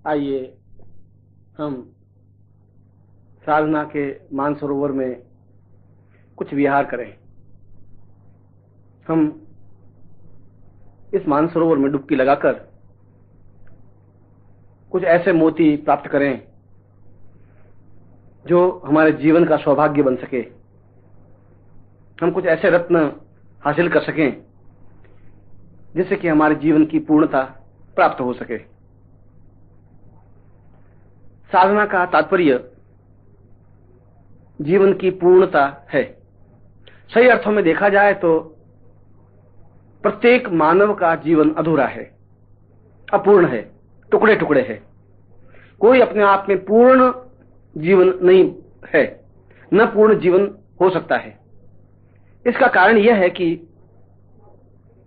आइए हम साधना के मानसरोवर में कुछ विहार करें। हम इस मानसरोवर में डुबकी लगाकर कुछ ऐसे मोती प्राप्त करें जो हमारे जीवन का सौभाग्य बन सके। हम कुछ ऐसे रत्न हासिल कर सकें जिससे कि हमारे जीवन की पूर्णता प्राप्त हो सके। साधना का तात्पर्य जीवन की पूर्णता है। सही अर्थों में देखा जाए तो प्रत्येक मानव का जीवन अधूरा है, अपूर्ण है, टुकड़े टुकड़े है। कोई अपने आप में पूर्ण जीवन नहीं है, न पूर्ण जीवन हो सकता है। इसका कारण यह है कि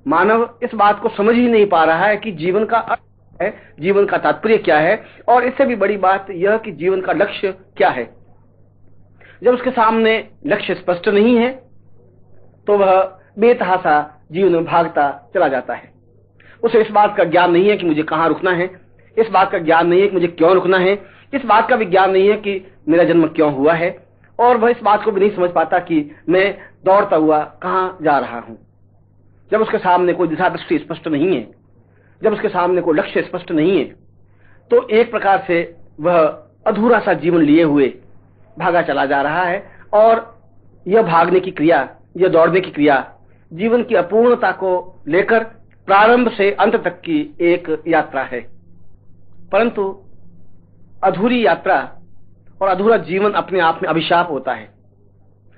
मानव इस बात को समझ ही नहीं पा रहा है कि जीवन का अर्थ है, जीवन का तात्पर्य क्या है, और इससे भी बड़ी बात यह कि जीवन का लक्ष्य क्या है। जब उसके सामने लक्ष्य स्पष्ट नहीं है तो वह बेतहासा जीवन में भागता चला जाता है। उसे इस बात का ज्ञान नहीं है कि मुझे कहां रुकना है, इस बात का ज्ञान नहीं है कि मुझे क्यों रुकना है, इस बात का भी ज्ञान नहीं है कि मेरा जन्म क्यों हुआ है, और वह इस बात को भी नहीं समझ पाता कि मैं दौड़ता हुआ कहां जा रहा हूं। जब उसके सामने कोई दिशा दृष्टि स्पष्ट नहीं है, जब उसके सामने कोई लक्ष्य स्पष्ट नहीं है, तो एक प्रकार से वह अधूरा सा जीवन लिए हुए भागा चला जा रहा है। और यह भागने की क्रिया, यह दौड़ने की क्रिया जीवन की अपूर्णता को लेकर प्रारंभ से अंत तक की एक यात्रा है। परंतु अधूरी यात्रा और अधूरा जीवन अपने आप में अभिशाप होता है,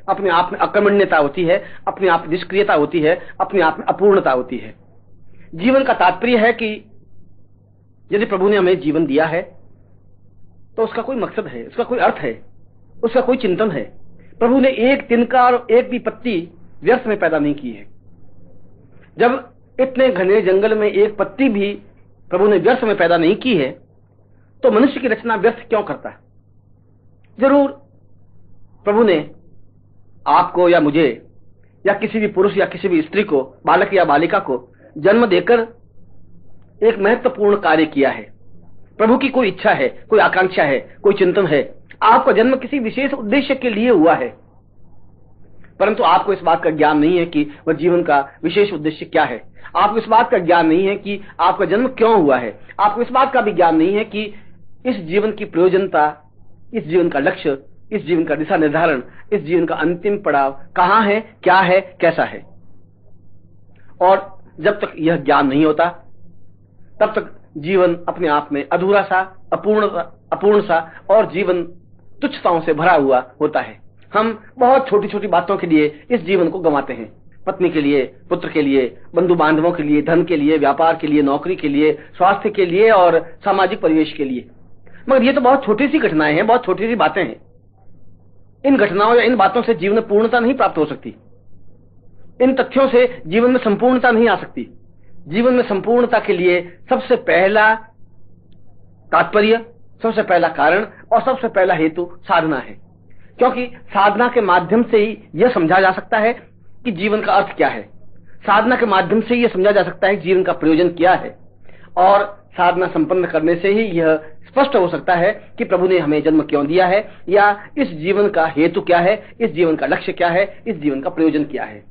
अपने आप में अकर्मण्यता होती है, अपने आप में निष्क्रियता होती है, अपने आप में अपूर्णता होती है। जीवन का तात्पर्य है कि यदि प्रभु ने हमें जीवन दिया है तो उसका कोई मकसद है, उसका कोई अर्थ है, उसका कोई चिंतन है। प्रभु ने एक तिनका और एक भी पत्ती व्यर्थ में पैदा नहीं की है। जब इतने घने जंगल में एक पत्ती भी प्रभु ने व्यर्थ में पैदा नहीं की है तो मनुष्य की रचना व्यर्थ क्यों करता है? जरूर प्रभु ने आपको या मुझे या किसी भी पुरुष या किसी भी स्त्री को, बालक या बालिका को जन्म देकर एक महत्वपूर्ण कार्य किया है। प्रभु की कोई इच्छा है, कोई आकांक्षा है, कोई चिंतन है। आपका जन्म किसी विशेष उद्देश्य के लिए हुआ है, परंतु आपको इस बात का ज्ञान नहीं है कि वह जीवन का विशेष उद्देश्य क्या है। आपको इस बात का ज्ञान नहीं है कि आपका जन्म क्यों हुआ है। आपको इस बात का भी ज्ञान नहीं है कि इस जीवन की प्रयोजनता, इस जीवन का लक्ष्य, इस जीवन का दिशा निर्धारण, इस जीवन का अंतिम पड़ाव कहां है, क्या है, कैसा है। और जब तक यह ज्ञान नहीं होता तब तक जीवन अपने आप में अधूरा सा, अपूर्ण सा और जीवन तुच्छताओं से भरा हुआ होता है। हम बहुत छोटी छोटी बातों के लिए इस जीवन को गंवाते हैं। पत्नी के लिए, पुत्र के लिए, बंधु बांधवों के लिए, धन के लिए, व्यापार के लिए, नौकरी के लिए, स्वास्थ्य के लिए और सामाजिक परिवेश के लिए। मगर ये तो बहुत छोटी सी घटनाएं हैं, बहुत छोटी सी बातें हैं। इन घटनाओं या इन बातों से जीवन में पूर्णता नहीं प्राप्त हो सकती। इन तथ्यों से जीवन में संपूर्णता नहीं आ सकती। जीवन में संपूर्णता के लिए सबसे पहला तात्पर्य, सबसे पहला कारण और सबसे पहला हेतु साधना है। क्योंकि साधना के माध्यम से ही यह समझा जा सकता है कि जीवन का अर्थ क्या है। साधना के माध्यम से यह समझा जा सकता है कि जीवन का प्रयोजन क्या है। और साधना संपन्न करने से ही यह स्पष्ट हो सकता है कि प्रभु ने हमें जन्म क्यों दिया है, या इस जीवन का हेतु क्या है, इस जीवन का लक्ष्य क्या है, इस जीवन का प्रयोजन क्या है।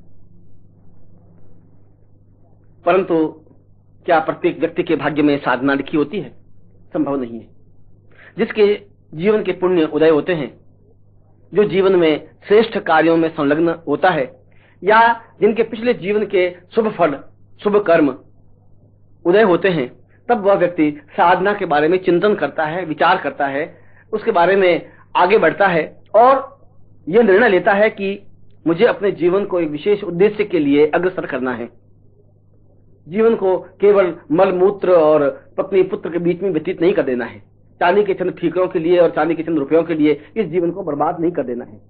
परंतु क्या प्रत्येक व्यक्ति के भाग्य में साधना लिखी होती है? संभव नहीं है। जिसके जीवन के पुण्य उदय होते हैं, जो जीवन में श्रेष्ठ कार्यों में संलग्न होता है, या जिनके पिछले जीवन के शुभ फल, शुभ कर्म उदय होते हैं, तब वह व्यक्ति साधना के बारे में चिंतन करता है, विचार करता है, उसके बारे में आगे बढ़ता है और यह निर्णय लेता है कि मुझे अपने जीवन को एक विशेष उद्देश्य के लिए अग्रसर करना है। जीवन को केवल मल मूत्र और पत्नी पुत्र के बीच में व्यतीत नहीं कर देना है। चांदी के चंद ठीकरों के लिए और चांदी के चंद रुपयों के लिए इस जीवन को बर्बाद नहीं कर देना है।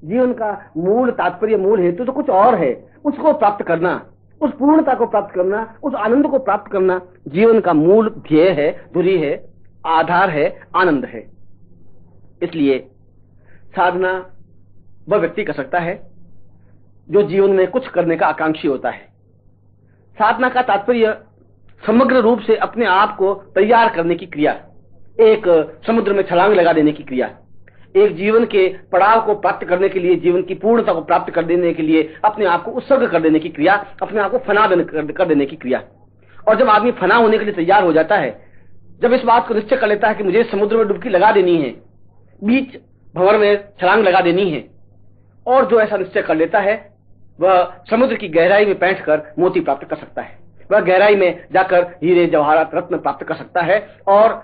जीवन का मूल तात्पर्य, मूल हेतु तो कुछ और है। उसको प्राप्त करना, उस पूर्णता को प्राप्त करना, उस आनंद को प्राप्त करना जीवन का मूल ध्येय है, धुरी है, आधार है, आनंद है। इसलिए साधना वह व्यक्ति कर सकता है जो जीवन में कुछ करने का आकांक्षी होता है। साधना का तात्पर्य समग्र रूप से अपने आप को तैयार करने की क्रिया, एक समुद्र में छलांग लगा देने की क्रिया, एक जीवन के पड़ाव को प्राप्त करने के लिए, जीवन की पूर्णता को प्राप्त कर देने के लिए अपने आप को उत्सर्ग कर देने की क्रिया, अपने आप को फना कर देने की क्रिया। और जब आदमी फना होने के लिए तैयार हो जाता है, जब इस बात को निश्चय कर लेता है कि मुझे समुद्र में डुबकी लगा देनी है, बीच भंवर में छलांग लगा देनी है, और जो ऐसा निश्चय कर लेता है वह समुद्र की गहराई में बैठकर मोती प्राप्त कर सकता है, वह गहराई में जाकर हीरे जवाहरात रत्न प्राप्त कर सकता है और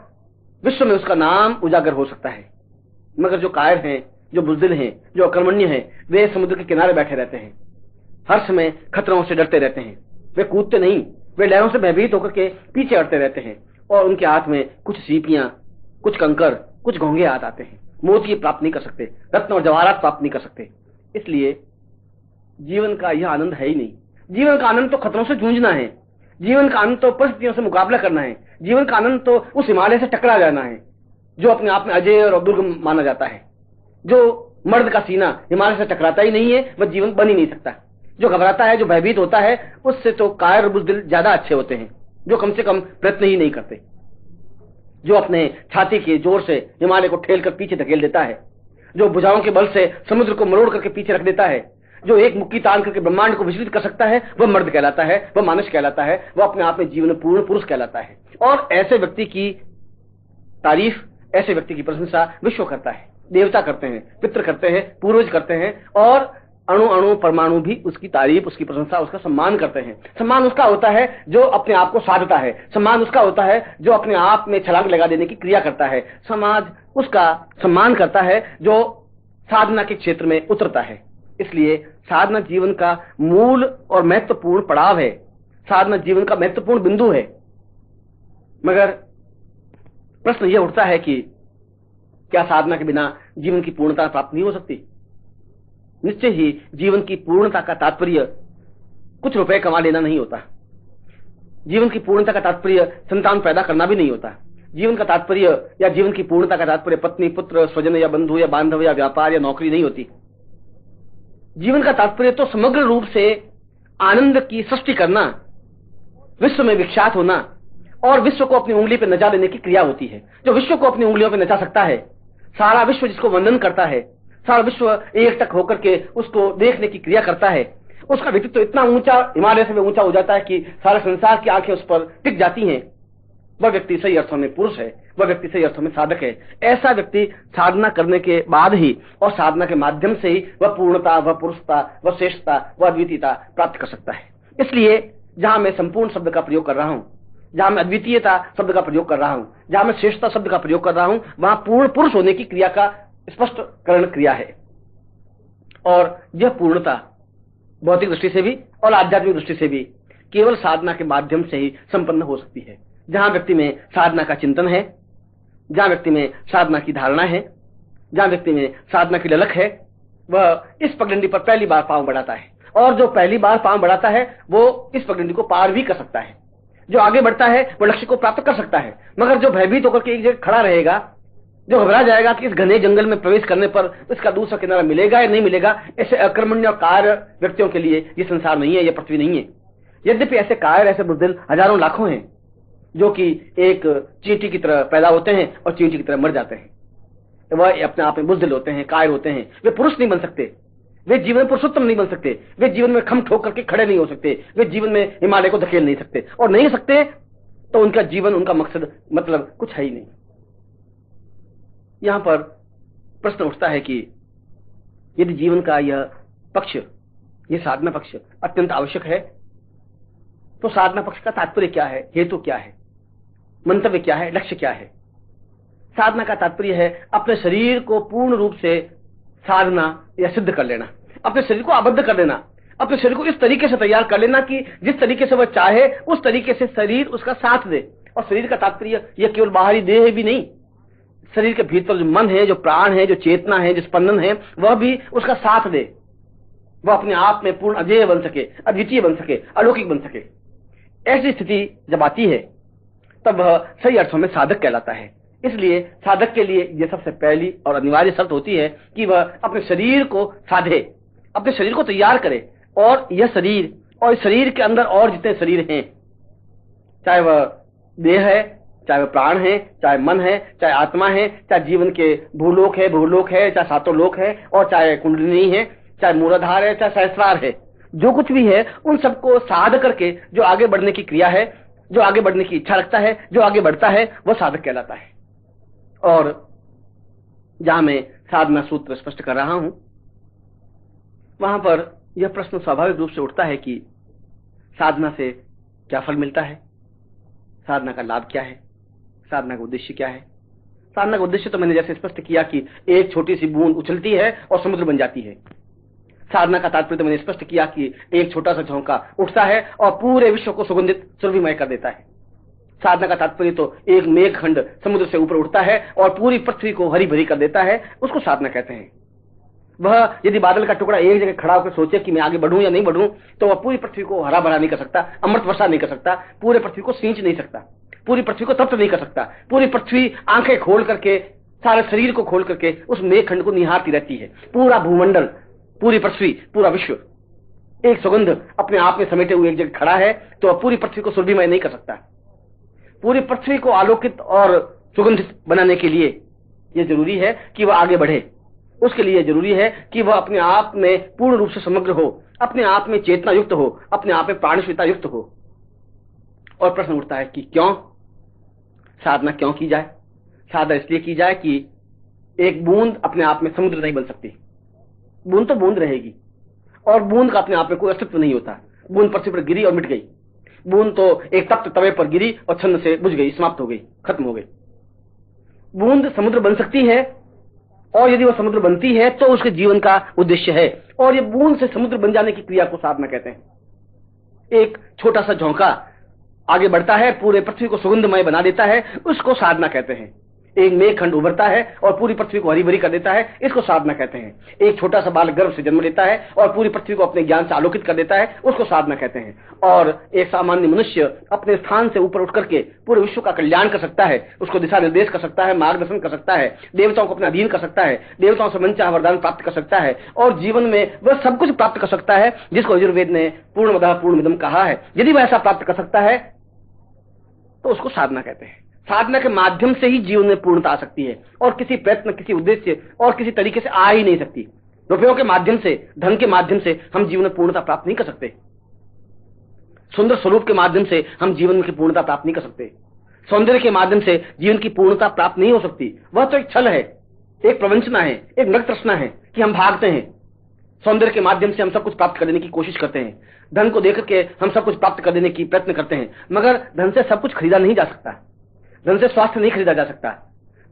विश्व में उसका नाम उजागर हो सकता है। मगर जो कायर हैं, जो बुज़दिल हैं, जो अकर्मण्य हैं, वे समुद्र के किनारे बैठे रहते हैं, हर समय खतरों से डरते रहते हैं, वे कूदते नहीं, वे लहरों से भयभीत होकर के पीछे हटते रहते हैं और उनके हाथ में कुछ सीपियां, कुछ कंकर, कुछ घोंगे हाथ आते हैं, मोती प्राप्त नहीं कर सकते, रत्न और जवाहरात प्राप्त नहीं कर सकते। इसलिए जीवन का यह आनंद है ही नहीं। जीवन का आनंद तो खतरों से जूझना है, जीवन का आनंद तो परिस्थितियों से मुकाबला करना है, जीवन का आनंद तो उस हिमालय से टकरा जाना है जो अपने आप में अजय और दुर्गम माना जाता है। जो मर्द का सीना हिमालय से टकराता ही नहीं है, वह जीवन बन ही नहीं सकता। जो घबराता है, जो भयभीत होता है, उससे तो कायर और बुज़दिल ज्यादा अच्छे होते हैं, जो कम से कम प्रयत्न ही नहीं करते, जो अपने छाती के जोर से हिमालय को ठेल कर पीछे धकेल देता है, जो भुजाओं के बल से समुद्र को मरोड़ करके पीछे रख देता है, जो एक मुक्की तान करके ब्रह्मांड को विचलित कर सकता है, वह मर्द कहलाता है, वह मानुष कहलाता है, वह अपने आप में जीवन पूर्ण पुरुष कहलाता है। और ऐसे व्यक्ति की तारीफ, ऐसे व्यक्ति की प्रशंसा विश्व करता है, देवता करते हैं, पितृ करते हैं, पूर्वज करते हैं, और अणु अणु परमाणु भी उसकी तारीफ, उसकी प्रशंसा, उसका सम्मान करते हैं। सम्मान उसका होता है जो अपने आप को साधता है, सम्मान उसका होता है जो अपने आप में छलांग लगा देने की क्रिया करता है, समाज उसका सम्मान करता है जो साधना के क्षेत्र में उतरता है। इसलिए साधना जीवन का मूल और महत्वपूर्ण पड़ाव है, साधना जीवन का महत्वपूर्ण बिंदु है। मगर प्रश्न यह उठता है कि क्या साधना के बिना जीवन की पूर्णता प्राप्त नहीं हो सकती? निश्चय ही जीवन की पूर्णता का तात्पर्य कुछ रुपए कमा लेना नहीं होता, जीवन की पूर्णता का तात्पर्य संतान पैदा करना भी नहीं होता, जीवन का तात्पर्य या जीवन की पूर्णता का तात्पर्य पत्नी, पुत्र, स्वजन या बंधु या बांधव या व्यापार या नौकरी नहीं होती। जीवन का तात्पर्य तो समग्र रूप से आनंद की सृष्टि करना, विश्व में विख्यात होना और विश्व को अपनी उंगली पर नचा देने की क्रिया होती है। जो विश्व को अपनी उंगलियों पर नचा सकता है, सारा विश्व जिसको वंदन करता है, सारा विश्व एक तक होकर के उसको देखने की क्रिया करता है, उसका व्यक्तित्व तो इतना ऊंचा, हिमालय से भी ऊंचा हो जाता है कि सारे संसार की आंखें उस पर टिक जाती हैं। वह व्यक्ति सही अर्थों में पुरुष है, वह व्यक्ति सही अर्थों में साधक है। ऐसा व्यक्ति साधना करने के बाद ही और साधना के माध्यम से ही वह पूर्णता, वह पुरुषता, वह श्रेष्ठता, वह अद्वितीयता प्राप्त कर सकता है। इसलिए जहां मैं संपूर्ण शब्द का प्रयोग कर रहा हूं, जहां मैं अद्वितीयता शब्द का प्रयोग कर रहा हूं, जहां मैं श्रेष्ठता शब्द का प्रयोग कर रहा हूं, वहां पूर्ण पुरुष होने की क्रिया का स्पष्टकरण क्रिया है। और यह पूर्णता भौतिक दृष्टि से भी और आध्यात्मिक दृष्टि से भी केवल साधना के माध्यम से ही संपन्न हो सकती है। जहां व्यक्ति में साधना का चिंतन है, जहां व्यक्ति में साधना की धारणा है, जहां व्यक्ति में साधना की ललक है, वह इस पगडंडी पर पहली बार पांव बढ़ाता है, और जो पहली बार पांव बढ़ाता है वो इस पगडंडी को पार भी कर सकता है। जो आगे बढ़ता है वो लक्ष्य को प्राप्त कर सकता है। मगर जो भयभीत होकर के एक जगह खड़ा रहेगा, जो घबरा जाएगा कि इस घने जंगल में प्रवेश करने पर इसका दूसरा किनारा मिलेगा या नहीं मिलेगा, ऐसे अकर्मण्य और कार्य व्यक्तियों के लिए ये संसार नहीं है, ये पृथ्वी नहीं है। यद्यपि ऐसे कायर, ऐसे बुज़दिल हजारों लाखों हैं जो कि एक चींटी की तरह पैदा होते हैं और चींटी की तरह मर जाते हैं। वह अपने आप में बुज़दिल होते हैं, कायर होते हैं, वे पुरुष नहीं बन सकते, वे जीवन में पुरुषोत्तम नहीं बन सकते, वे जीवन में खम ठोक करके खड़े नहीं हो सकते, वे जीवन में हिमालय को धकेल नहीं सकते, और नहीं सकते तो उनका जीवन, उनका मकसद मतलब कुछ है ही नहीं। यहां पर प्रश्न उठता है कि यदि जीवन का यह पक्ष, यह साधना पक्ष अत्यंत आवश्यक है, तो साधना पक्ष का तात्पर्य क्या है, हेतु क्या है, मंतव्य क्या है, लक्ष्य क्या है? साधना का तात्पर्य है अपने शरीर को पूर्ण रूप से साधना या सिद्ध कर लेना, अपने शरीर को आबद्ध कर लेना, अपने शरीर को इस तरीके से तैयार कर लेना कि जिस तरीके से वह चाहे उस तरीके से शरीर उसका साथ दे। और शरीर का तात्पर्य यह केवल बाहरी देह भी नहीं, शरीर के भीतर जो मन है, जो प्राण है, जो चेतना है, जो स्पंदन है, वह भी उसका साथ दे, वह अपने आप में पूर्ण अजेय बन सके, अद्वितीय बन सके, अलौकिक बन सके। ऐसी स्थिति जब आती है तब वह सही अर्थों में साधक कहलाता है। इसलिए साधक के लिए यह सबसे पहली और अनिवार्य शर्त होती है कि वह अपने शरीर को साधे, अपने शरीर को तैयार करे, और यह शरीर और इस शरीर के अंदर और जितने शरीर हैं, चाहे वह देह है, चाहे वो प्राण है, चाहे मन है, चाहे आत्मा है, चाहे जीवन के भूलोक है, भूलोक है, चाहे सातों लोक है, और चाहे कुंडलिनी है, चाहे मूलाधार है, चाहे सहस्रार है, जो कुछ भी है उन सबको साध करके जो आगे बढ़ने की क्रिया है, जो आगे बढ़ने की इच्छा रखता है, जो आगे बढ़ता है, वह साधक कहलाता है। और जहां मैं साधना सूत्र स्पष्ट कर रहा हूं, वहां पर यह प्रश्न स्वाभाविक रूप से उठता है कि साधना से क्या फल मिलता है, साधना का लाभ क्या है, साधना का उद्देश्य क्या है। साधना का उद्देश्य तो मैंने जैसे स्पष्ट किया कि एक छोटी सी बूंद उछलती है और समुद्र बन जाती है। साधना का तात्पर्य तो मैंने स्पष्ट किया कि एक छोटा सा झोंका उठता है और पूरे विश्व को सुगंधित सुरभिमय कर देता है। साधना का तात्पर्य तो एक मेघखंड समुद्र से ऊपर उठता है और पूरी पृथ्वी को हरी भरी कर देता है, उसको साधना कहते हैं। वह यदि बादल का टुकड़ा एक जगह खड़ा होकर सोचे कि मैं आगे बढ़ूं या नहीं बढ़ूं, तो वह पूरी पृथ्वी को हरा भरा नहीं कर सकता, अमृत वर्षा नहीं कर सकता, पूरे पृथ्वी को सींच नहीं सकता, पूरी पृथ्वी को तप्त नहीं कर सकता। पूरी पृथ्वी आंखें खोल करके, सारे शरीर को खोल करके उस मेघखंड को निहारती रहती है। पूरा भूमंडल, पूरी पृथ्वी, पूरा विश्व एक सुगंध अपने आप में समेटे हुए एक जगह खड़ा है, तो वह पूरी पृथ्वी को सुरभिमय नहीं कर सकता। पूरी पृथ्वी को आलोकित और सुगंधित बनाने के लिए यह जरूरी है कि वह आगे बढ़े। उसके लिए जरूरी है कि वह अपने आप में पूर्ण रूप से समग्र हो, अपने आप में चेतना युक्त हो, अपने आप में प्राणशीलता युक्त हो। और प्रश्न उठता है कि क्यों साधना क्यों की जाए। साधना इसलिए की जाए कि एक बूंद अपने आप में समुद्र नहीं बन सकती। बूंद तो बूंद रहेगी, और बूंद का अपने आप में कोई अस्तित्व नहीं होता। बूंद पृथ्वी पर गिरी और मिट गई। बूंद तो एक तप्त तवे पर गिरी और छन्न से बुझ गई, समाप्त हो गई, खत्म हो गई। बूंद समुद्र बन सकती है, और यदि वह समुद्र बनती है तो उसके जीवन का उद्देश्य है। और ये बूंद से समुद्र बन जाने की क्रिया को साधना कहते हैं। एक छोटा सा झोंका आगे बढ़ता है, पूरे पृथ्वी को सुगंधमय बना देता है, उसको साधना कहते हैं। एक मेघखंड उभरता है और पूरी पृथ्वी को हरी भरी कर देता है, इसको साधना कहते हैं। एक छोटा सा बालक गर्भ से जन्म लेता है और पूरी पृथ्वी को अपने ज्ञान से आलोकित कर देता है, उसको साधना कहते हैं। और एक सामान्य मनुष्य अपने स्थान से ऊपर उठ करके पूरे विश्व का कल्याण कर सकता है, उसको दिशा निर्देश कर सकता है, मार्गदर्शन कर सकता है, देवताओं को अपने अधीन कर सकता है, देवताओं से मनचाहा वरदान प्राप्त कर सकता है, और जीवन में वह सब कुछ प्राप्त कर सकता है जिसको यजुर्वेद ने पूर्णमदः पूर्णमिदं कहा है। यदि वह ऐसा प्राप्त कर सकता है तो उसको साधना कहते हैं। साधना के माध्यम से ही जीवन में पूर्णता आ सकती है, और किसी प्रयत्न, किसी उद्देश्य और किसी तरीके से आ ही नहीं सकती। रुपयों के माध्यम से, धन के माध्यम से हम जीवन में पूर्णता प्राप्त नहीं कर सकते। सुंदर स्वरूप के माध्यम से हम जीवन की पूर्णता प्राप्त नहीं कर सकते। सौंदर्य के माध्यम से जीवन की पूर्णता प्राप्त नहीं हो सकती। वह तो एक छल है, एक प्रवंचना है, एक नग्न तृष्णा है कि हम भागते हैं। सौंदर्य के माध्यम से हम सब कुछ प्राप्त करने की कोशिश करते हैं, धन को देकर के हम सब कुछ प्राप्त करने की प्रयत्न करते हैं, मगर धन से सब कुछ खरीदा नहीं जा सकता। धन से स्वास्थ्य नहीं खरीदा जा सकता,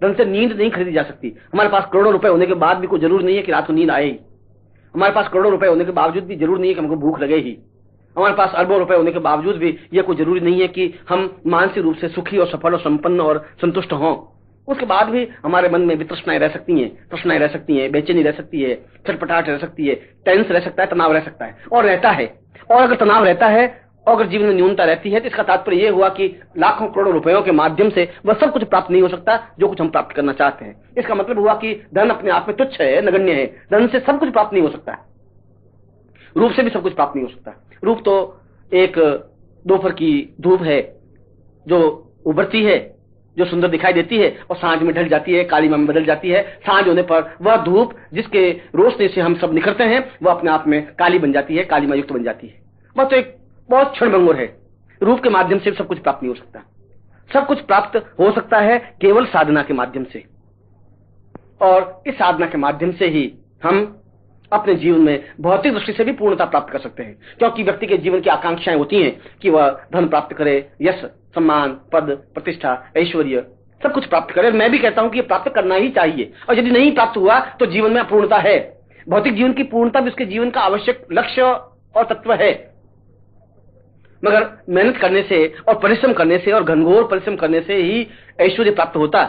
धन से नींद नहीं खरीदी जा सकती। हमारे पास करोड़ों रुपए होने के बाद भी कोई जरूर नहीं है कि रात को नींद आए ही। हमारे पास करोड़ों रुपए होने के बावजूद भी जरूर नहीं है कि हमको भूख लगे ही। हमारे पास अरबों रुपए होने के बावजूद भी यह कोई जरूरी नहीं है कि हम मानसिक रूप से सुखी और सफल और संपन्न और संतुष्ट हों। उसके बाद भी हमारे मन में वितृष्णाएं रह सकती हैं, तृष्णाएं रह सकती हैं, बेचैनी रह सकती है, छटपटाहट रह सकती है, टेंस रह सकता है, तनाव रह सकता है और रहता है। और अगर तनाव रहता है और अगर जीवन में न्यूनता रहती है तो इसका तात्पर्य यह हुआ कि लाखों करोड़ों रुपयों के माध्यम से वह सब कुछ प्राप्त नहीं हो सकता जो कुछ हम प्राप्त करना चाहते हैं। इसका मतलब हुआ कि धन अपने आप में तुच्छ है, नगण्य है। धन से सब कुछ प्राप्त नहीं हो सकता। रूप से भी सब कुछ प्राप्त नहीं हो सकता। रूप तो एक दोपहर की धूप है जो उभरती है, जो सुंदर दिखाई देती है और सांझ में ढल जाती है, कालीमा में बदल जाती है। सांझ होने पर वह धूप जिसके रोशनी से हम सब निखरते हैं वह अपने आप में काली बन जाती है, कालीमा युक्त बन जाती है। वह तो एक बहुत क्षणभंगुर है। रूप के माध्यम से सब कुछ प्राप्त नहीं हो सकता। सब कुछ प्राप्त हो सकता है केवल साधना के माध्यम से, और इस साधना के माध्यम से ही हम अपने जीवन में भौतिक दृष्टि से भी पूर्णता प्राप्त कर सकते हैं। क्योंकि व्यक्ति के जीवन की आकांक्षाएं होती हैं कि वह धन प्राप्त करे, यश, सम्मान, पद, प्रतिष्ठा, ऐश्वर्य सब कुछ प्राप्त करे। मैं भी कहता हूं कि यह प्राप्त करना ही चाहिए, और यदि नहीं प्राप्त हुआ तो जीवन में अपूर्णता है। भौतिक जीवन की पूर्णता भी उसके जीवन का आवश्यक लक्ष्य और तत्व है, मगर मेहनत करने से और परिश्रम करने से और घनघोर परिश्रम करने से ही ऐश्वर्य प्राप्त होता।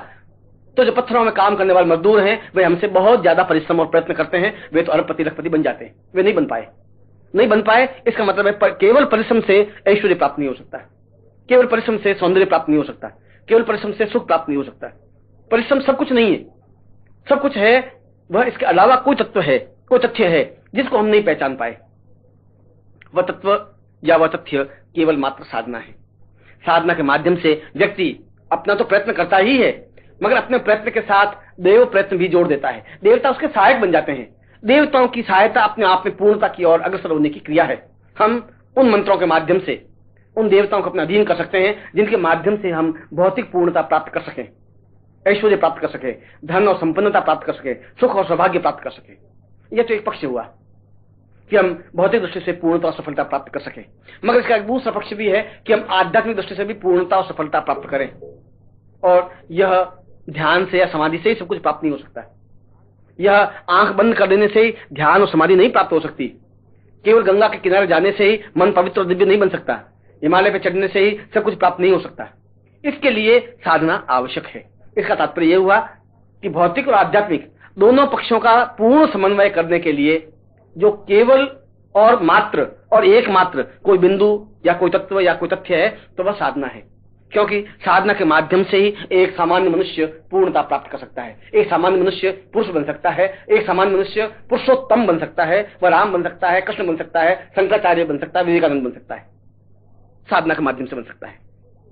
तो जो पत्थरों में काम करने वाले मजदूर हैं वे हमसे बहुत ज्यादा परिश्रम और प्रयत्न करते हैं, वे तो अरबपति लखपति बन जाते हैं। वे नहीं बन पाए। इसका मतलब है केवल परिश्रम से ऐश्वर्य प्राप्त नहीं हो सकता, केवल परिश्रम से सौंदर्य प्राप्त नहीं हो सकता, केवल परिश्रम से सुख प्राप्त नहीं हो सकता। परिश्रम सब कुछ नहीं है, सब कुछ है वह इसके अलावा कोई तत्व है, कोई तथ्य है जिसको हम नहीं पहचान पाए। वह तत्व या वह तथ्य केवल मात्र साधना है। साधना के माध्यम से व्यक्ति अपना तो प्रयत्न करता ही है, मगर अपने प्रयत्न के साथ देव प्रयत्न भी जोड़ देता है। देवता उसके सहायक बन जाते हैं। देवताओं की सहायता अपने आप में पूर्णता की ओर अग्रसर होने की क्रिया है। हम उन मंत्रों के माध्यम से उन देवताओं को अपना अधीन कर सकते हैं जिनके माध्यम से हम भौतिक पूर्णता प्राप्त कर सकें, ऐश्वर्य प्राप्त कर सके, धन और संपन्नता प्राप्त कर सके, सुख और सौभाग्य प्राप्त कर सके। यह तो एक पक्ष हुआ कि हम भौतिक दृष्टि से पूर्णता और सफलता प्राप्त कर सके, मगर इसका एक दूसरा पक्ष भी है कि हम आध्यात्मिक दृष्टि से भी पूर्णता और सफलता प्राप्त करें। और यह ध्यान से या समाधि से ही सब कुछ प्राप्त नहीं हो सकता है। यह आंख बंद कर देने से ही ध्यान और समाधि नहीं प्राप्त हो सकती। केवल गंगा के किनारे जाने से ही मन पवित्र और दिव्य नहीं बन सकता। हिमालय पर चढ़ने से ही सब कुछ प्राप्त नहीं हो सकता। इसके लिए साधना आवश्यक है। इसका तात्पर्य यह हुआ कि भौतिक और आध्यात्मिक दोनों पक्षों का पूर्ण समन्वय करने के लिए जो केवल और मात्र और एकमात्र कोई बिंदु या कोई तत्व या कोई तथ्य है तो वह साधना है। क्योंकि साधना के माध्यम से ही एक सामान्य मनुष्य पूर्णता प्राप्त कर सकता है। एक सामान्य मनुष्य पुरुष बन सकता है। एक सामान्य मनुष्य पुरुषोत्तम बन सकता है। वह राम बन सकता है, कृष्ण बन सकता है, शंकराचार्य बन सकता है, विवेकानंद बन सकता है। साधना के माध्यम से बन सकता है।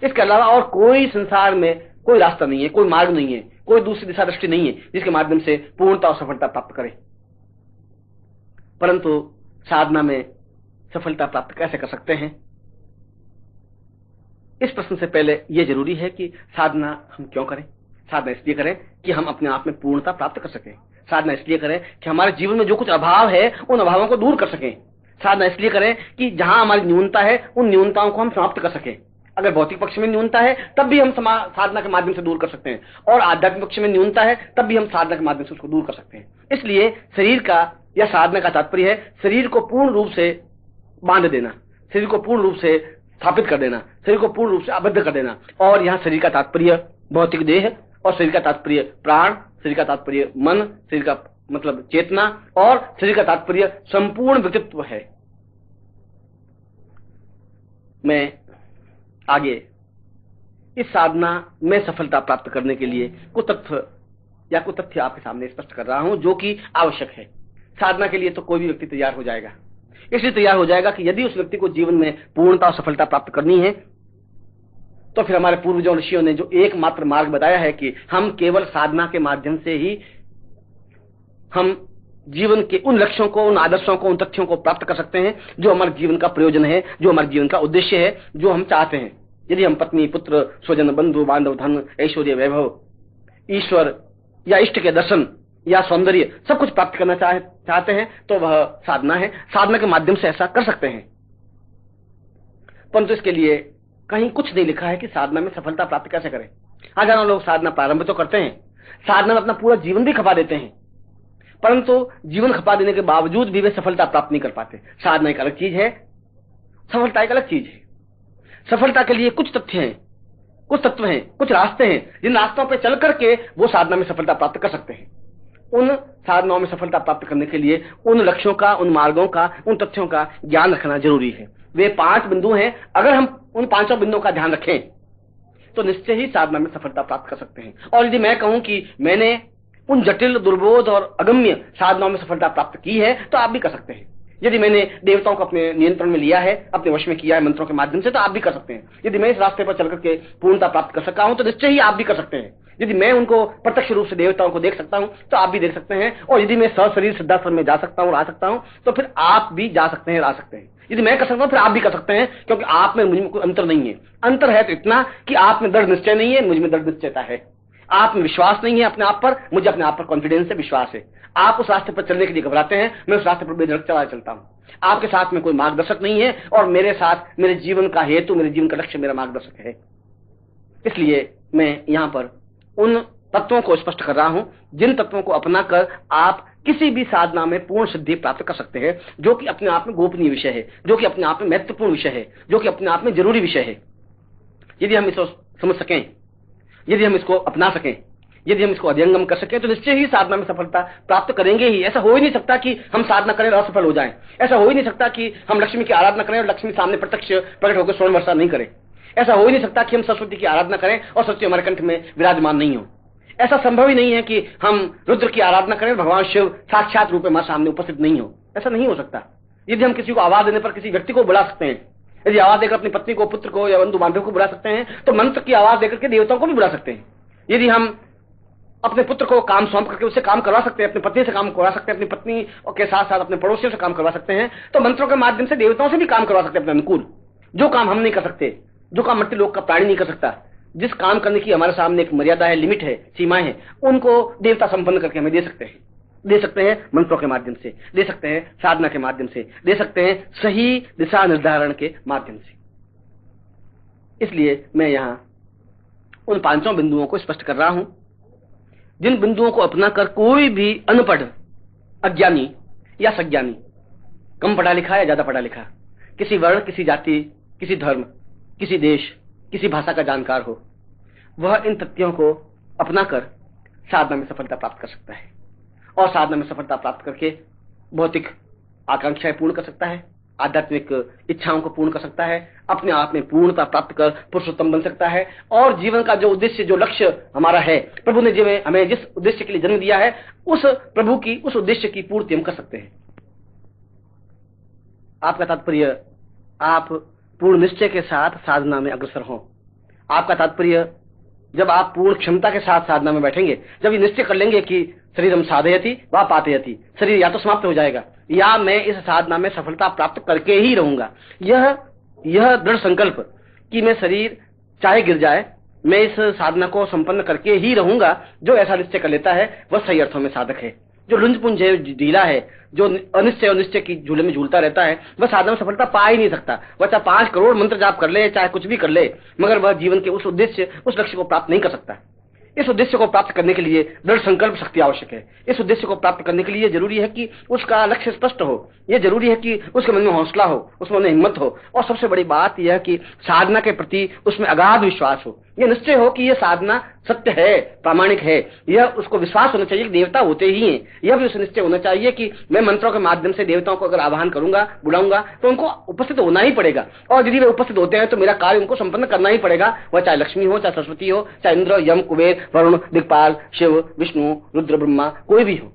इसके अलावा और कोई संसार में कोई रास्ता नहीं है, कोई मार्ग नहीं है, कोई दूसरी दिशा दृष्टि नहीं है जिसके माध्यम से पूर्णता और सफलता प्राप्त करे। परंतु साधना में सफलता प्राप्त कैसे कर सकते हैं, इस प्रश्न से पहले यह जरूरी है कि साधना हम क्यों करें। साधना इसलिए करें कि हम अपने आप में पूर्णता प्राप्त कर सकें। साधना इसलिए करें कि हमारे जीवन में जो कुछ अभाव है उन अभावों को दूर कर सकें। साधना इसलिए करें कि जहां हमारी न्यूनता है उन न्यूनताओं को हम समाप्त कर सकें। अगर भौतिक पक्ष में न्यूनता है तब भी हम साधना के माध्यम से दूर कर सकते हैं, और आध्यात्मिक पक्ष में न्यूनता है तब भी हम साधना के माध्यम से उसको दूर कर सकते हैं। इसलिए शरीर का या साधना का तात्पर्य है शरीर को पूर्ण रूप से बांध देना, शरीर को पूर्ण रूप से स्थापित कर देना, शरीर को पूर्ण रूप से आबद्ध कर देना। और यहाँ शरीर का तात्पर्य भौतिक देह, और शरीर का तात्पर्य प्राण, शरीर का तात्पर्य मन, शरीर का मतलब चेतना, और शरीर का तात्पर्य संपूर्ण व्यक्तित्व है। मैं आगे इस साधना में सफलता प्राप्त करने के लिए कुछ तथ्य आपके सामने स्पष्ट कर रहा हूं जो कि आवश्यक है। साधना के लिए तो कोई भी व्यक्ति तैयार हो जाएगा, इसलिए तैयार हो जाएगा कि यदि उस व्यक्ति को जीवन में पूर्णता और सफलता प्राप्त करनी है तो फिर हमारे पूर्वजों ऋषियों ने जो एकमात्र मार्ग बताया है कि हम केवल साधना के माध्यम से ही हम जीवन के उन लक्ष्यों को, उन आदर्शों को, उन तथ्यों को प्राप्त कर सकते हैं जो हमारे जीवन का प्रयोजन है, जो हमारे जीवन का उद्देश्य है, जो हम चाहते हैं। यदि हम पत्नी, पुत्र, स्वजन, बंधु बांधव, धन, ऐश्वर्य, वैभव, ईश्वर या इष्ट के दर्शन या सौंदर्य सब कुछ प्राप्त करना चाहते हैं तो वह साधना है। साधना के माध्यम से ऐसा कर सकते हैं, परंतु इसके लिए कहीं कुछ नहीं लिखा है कि साधना में सफलता प्राप्त कैसे करें। हजारों लोग साधना प्रारंभ तो करते हैं, साधना में अपना पूरा जीवन भी खपा देते हैं, परंतु जीवन खपा देने के बावजूद भी वे सफलता प्राप्त नहीं कर पाते। साधना एक अलग चीज है, सफलता एक अलग चीज है। सफलता के लिए कुछ तथ्य हैं, कुछ तत्व हैं, कुछ रास्ते हैं जिन रास्तों पर चल करके वो साधना में सफलता प्राप्त कर सकते हैं। उन साधनाओं में सफलता प्राप्त करने के लिए उन लक्ष्यों का, उन मार्गों का, उन तथ्यों का ज्ञान रखना जरूरी है। वे 5 बिंदु हैं, अगर हम उन 5 बिंदुओं का ध्यान रखें तो निश्चय ही साधना में सफलता प्राप्त कर सकते हैं। और यदि मैं कहूं कि मैंने उन जटिल, दुर्बोध और अगम्य साधनाओं में सफलता प्राप्त की है तो आप भी कर सकते हैं। यदि मैंने देवताओं को अपने नियंत्रण में लिया है, अपने वश में किया है मंत्रों के माध्यम से, तो आप भी कर सकते हैं। यदि मैं इस रास्ते पर चल करके पूर्णता प्राप्त कर सका हूं तो निश्चय ही आप भी कर सकते हैं। यदि मैं उनको प्रत्यक्ष रूप से देवताओं को देख सकता हूं तो आप भी देख सकते हैं। और यदि मैं सशरीर सिद्धाश्रम में जा सकता हूं, आ सकता हूं, तो फिर आप भी जा सकते हैं, आ सकते हैं। यदि मैं कर सकता हूं फिर आप भी कर सकते हैं, क्योंकि आप में मुझ में कोई अंतर नहीं है। अंतर है तो इतना कि आप में दृढ़ निश्चय नहीं है, मुझ में दृढ़ निश्चयता है। आप में विश्वास नहीं है अपने आप पर, मुझे अपने आप पर कॉन्फिडेंस है, विश्वास है। आप उस रास्ते पर चलने के लिए घबराते हैं, मैं उस रास्ते पर बेधड़क चलता हूं। आपके साथ में कोई मार्गदर्शक नहीं है और मेरे साथ मेरे जीवन का हेतु, मेरे जीवन का लक्ष्य मेरा मार्गदर्शक है। इसलिए मैं यहां पर उन तत्वों को स्पष्ट कर रहा हूं जिन तत्वों को अपनाकर आप किसी भी साधना में पूर्ण सिद्धि प्राप्त कर सकते हैं, जो कि अपने आप में गोपनीय विषय है, जो कि अपने आप में महत्वपूर्ण विषय है, जो कि अपने आप में जरूरी विषय है। यदि हम इसको समझ सकें, यदि हम इसको अपना सकें, यदि हम इसको अध्यंगम कर सकें तो निश्चय ही साधना में सफलता प्राप्त करेंगे ही। ऐसा हो ही नहीं सकता कि हम साधना करें और असफल हो जाएं। ऐसा हो ही नहीं सकता कि हम लक्ष्मी की आराधना करें और लक्ष्मी सामने प्रत्यक्ष प्रकट होकर स्वर्ण वर्षा नहीं करें। ऐसा हो ही नहीं सकता कि हम सरस्वती की आराधना करें और सरस्वती हमारे कंठ में विराजमान नहीं हो। ऐसा संभव ही नहीं है कि हम रुद्र की आराधना करें, भगवान शिव साक्षात रूप में हमारे सामने उपस्थित नहीं हो। ऐसा नहीं हो सकता। यदि हम किसी को आवाज देने पर किसी व्यक्ति को बुला सकते हैं, यदि आवाज देकर अपनी पत्नी को, पुत्र को या बंधु बांधव को बुला सकते हैं, तो मंत्र की आवाज देकर के देवताओं को भी बुला सकते हैं। यदि हम अपने पुत्र को काम सौंप करके उससे काम करवा सकते हैं, अपनी पत्नी से काम करवा सकते हैं, अपनी पत्नी के साथ साथ अपने पड़ोसियों से काम करवा सकते हैं, तो मंत्रों के माध्यम से देवताओं से भी काम करवा सकते हैं अपने अनुकूल। जो काम हम नहीं कर सकते, जो काम मट्टी लोक का प्राणी नहीं कर सकता, जिस काम करने की हमारे सामने एक मर्यादा है, लिमिट है, सीमाएं हैं, उनको देवता संपन्न करके हमें दे सकते हैं। दे सकते हैं मंत्रों के माध्यम से, दे सकते हैं साधना के माध्यम से, दे सकते हैं सही दिशा निर्धारण के माध्यम से। इसलिए मैं यहां उन पांचों बिंदुओं को स्पष्ट कर रहा हूं, जिन बिंदुओं को अपनाकर कोई भी अनपढ़, अज्ञानी या सज्ञानी, कम पढ़ा लिखा या ज्यादा पढ़ा लिखा, किसी वर्ण, किसी जाति, किसी धर्म, किसी देश, किसी भाषा का जानकार हो, वह इन तथ्यों को अपनाकर साधना में सफलता प्राप्त कर सकता है और साधना में सफलता प्राप्त करके भौतिक आकांक्षाएं पूर्ण कर सकता है, आध्यात्मिक इच्छाओं को पूर्ण कर सकता है, अपने आप में पूर्णता प्राप्त कर पुरुषोत्तम बन सकता है और जीवन का जो उद्देश्य, जो लक्ष्य हमारा है, प्रभु ने हमें जिस उद्देश्य के लिए जन्म दिया है, उस प्रभु की, उस उद्देश्य की पूर्ति हम कर सकते हैं। आपका तात्पर्य आप पूर्ण निश्चय के साथ साधना में अग्रसर हों। आपका तात्पर्य जब आप पूर्ण क्षमता के साथ साधना में बैठेंगे, जब ये निश्चय कर लेंगे कि शरीरम साधयति वा पातयति, शरीर या तो समाप्त हो जाएगा या मैं इस साधना में सफलता प्राप्त करके ही रहूंगा, यह दृढ़ संकल्प कि मैं शरीर चाहे गिर जाए, मैं इस साधना को संपन्न करके ही रहूंगा, जो ऐसा निश्चय कर लेता है वह सही अर्थों में साधक है। जो लुंजपुंज है, ढीला है, जो अनिश्चय और निश्चय की झूले में झूलता रहता है, वह साधना में सफलता पा ही नहीं सकता। वह चाहे 5 करोड़ मंत्र जाप कर ले, चाहे कुछ भी कर ले, मगर वह जीवन के उस उद्देश्य, उस लक्ष्य को प्राप्त नहीं कर सकता। इस उद्देश्य को प्राप्त करने के लिए दृढ़ संकल्प शक्ति आवश्यक है। इस उद्देश्य को प्राप्त करने के लिए जरूरी है कि उसका लक्ष्य स्पष्ट हो, यह जरूरी है कि उसके मन में हौसला हो, उसमें हिम्मत हो, और सबसे बड़ी बात यह कि साधना के प्रति उसमें अगाध विश्वास हो, यह निश्चय हो कि यह साधना सत्य है, प्रामाणिक है। यह उसको विश्वास होना चाहिए कि देवता होते ही हैं। यह भी उसे निश्चय होना चाहिए कि मैं मंत्रों के माध्यम से देवताओं को अगर आह्वान करूंगा, बुलाऊंगा, तो उनको उपस्थित होना ही पड़ेगा, और यदि वे उपस्थित होते हैं तो मेरा कार्य उनको संपन्न करना ही पड़ेगा। वह चाहे लक्ष्मी हो, चाहे सरस्वती हो, चाहे इंद्र, यम, कुबेर, वरुण, दिक्पाल, शिव, विष्णु, रुद्र, ब्रह्मा, कोई भी हो,